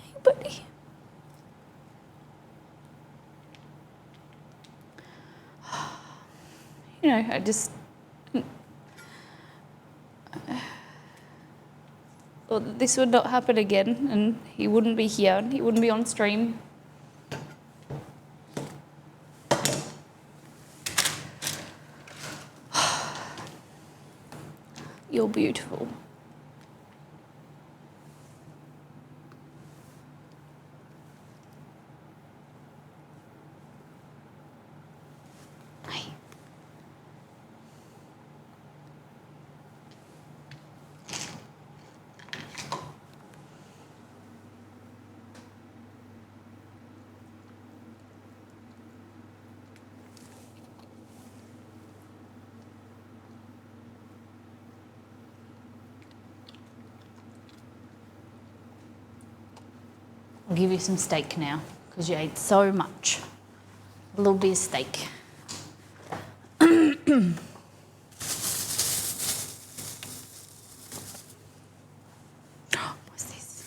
Hey, buddy. You know, I just thought that this would not happen again and he wouldn't be here and he wouldn't be on stream. You're beautiful. Hey. I'll give you some steak now because you ate so much. A little bit of steak. What's this?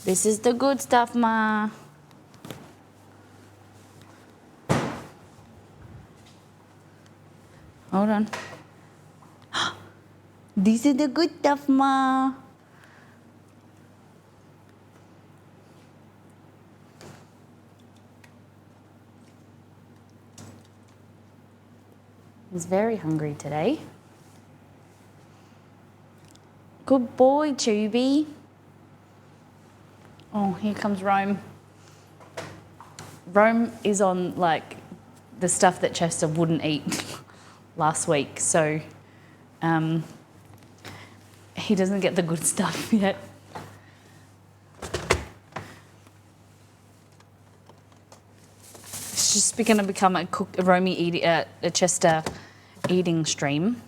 This is the good stuff, Ma. Hold on. This is the good stuff, Ma. He's very hungry today. Good boy, Chubby. Oh, here comes Rome. Rome is on like the stuff that Chester wouldn't eat last week, so he doesn't get the good stuff yet. It's just going to become a Chester eating stream.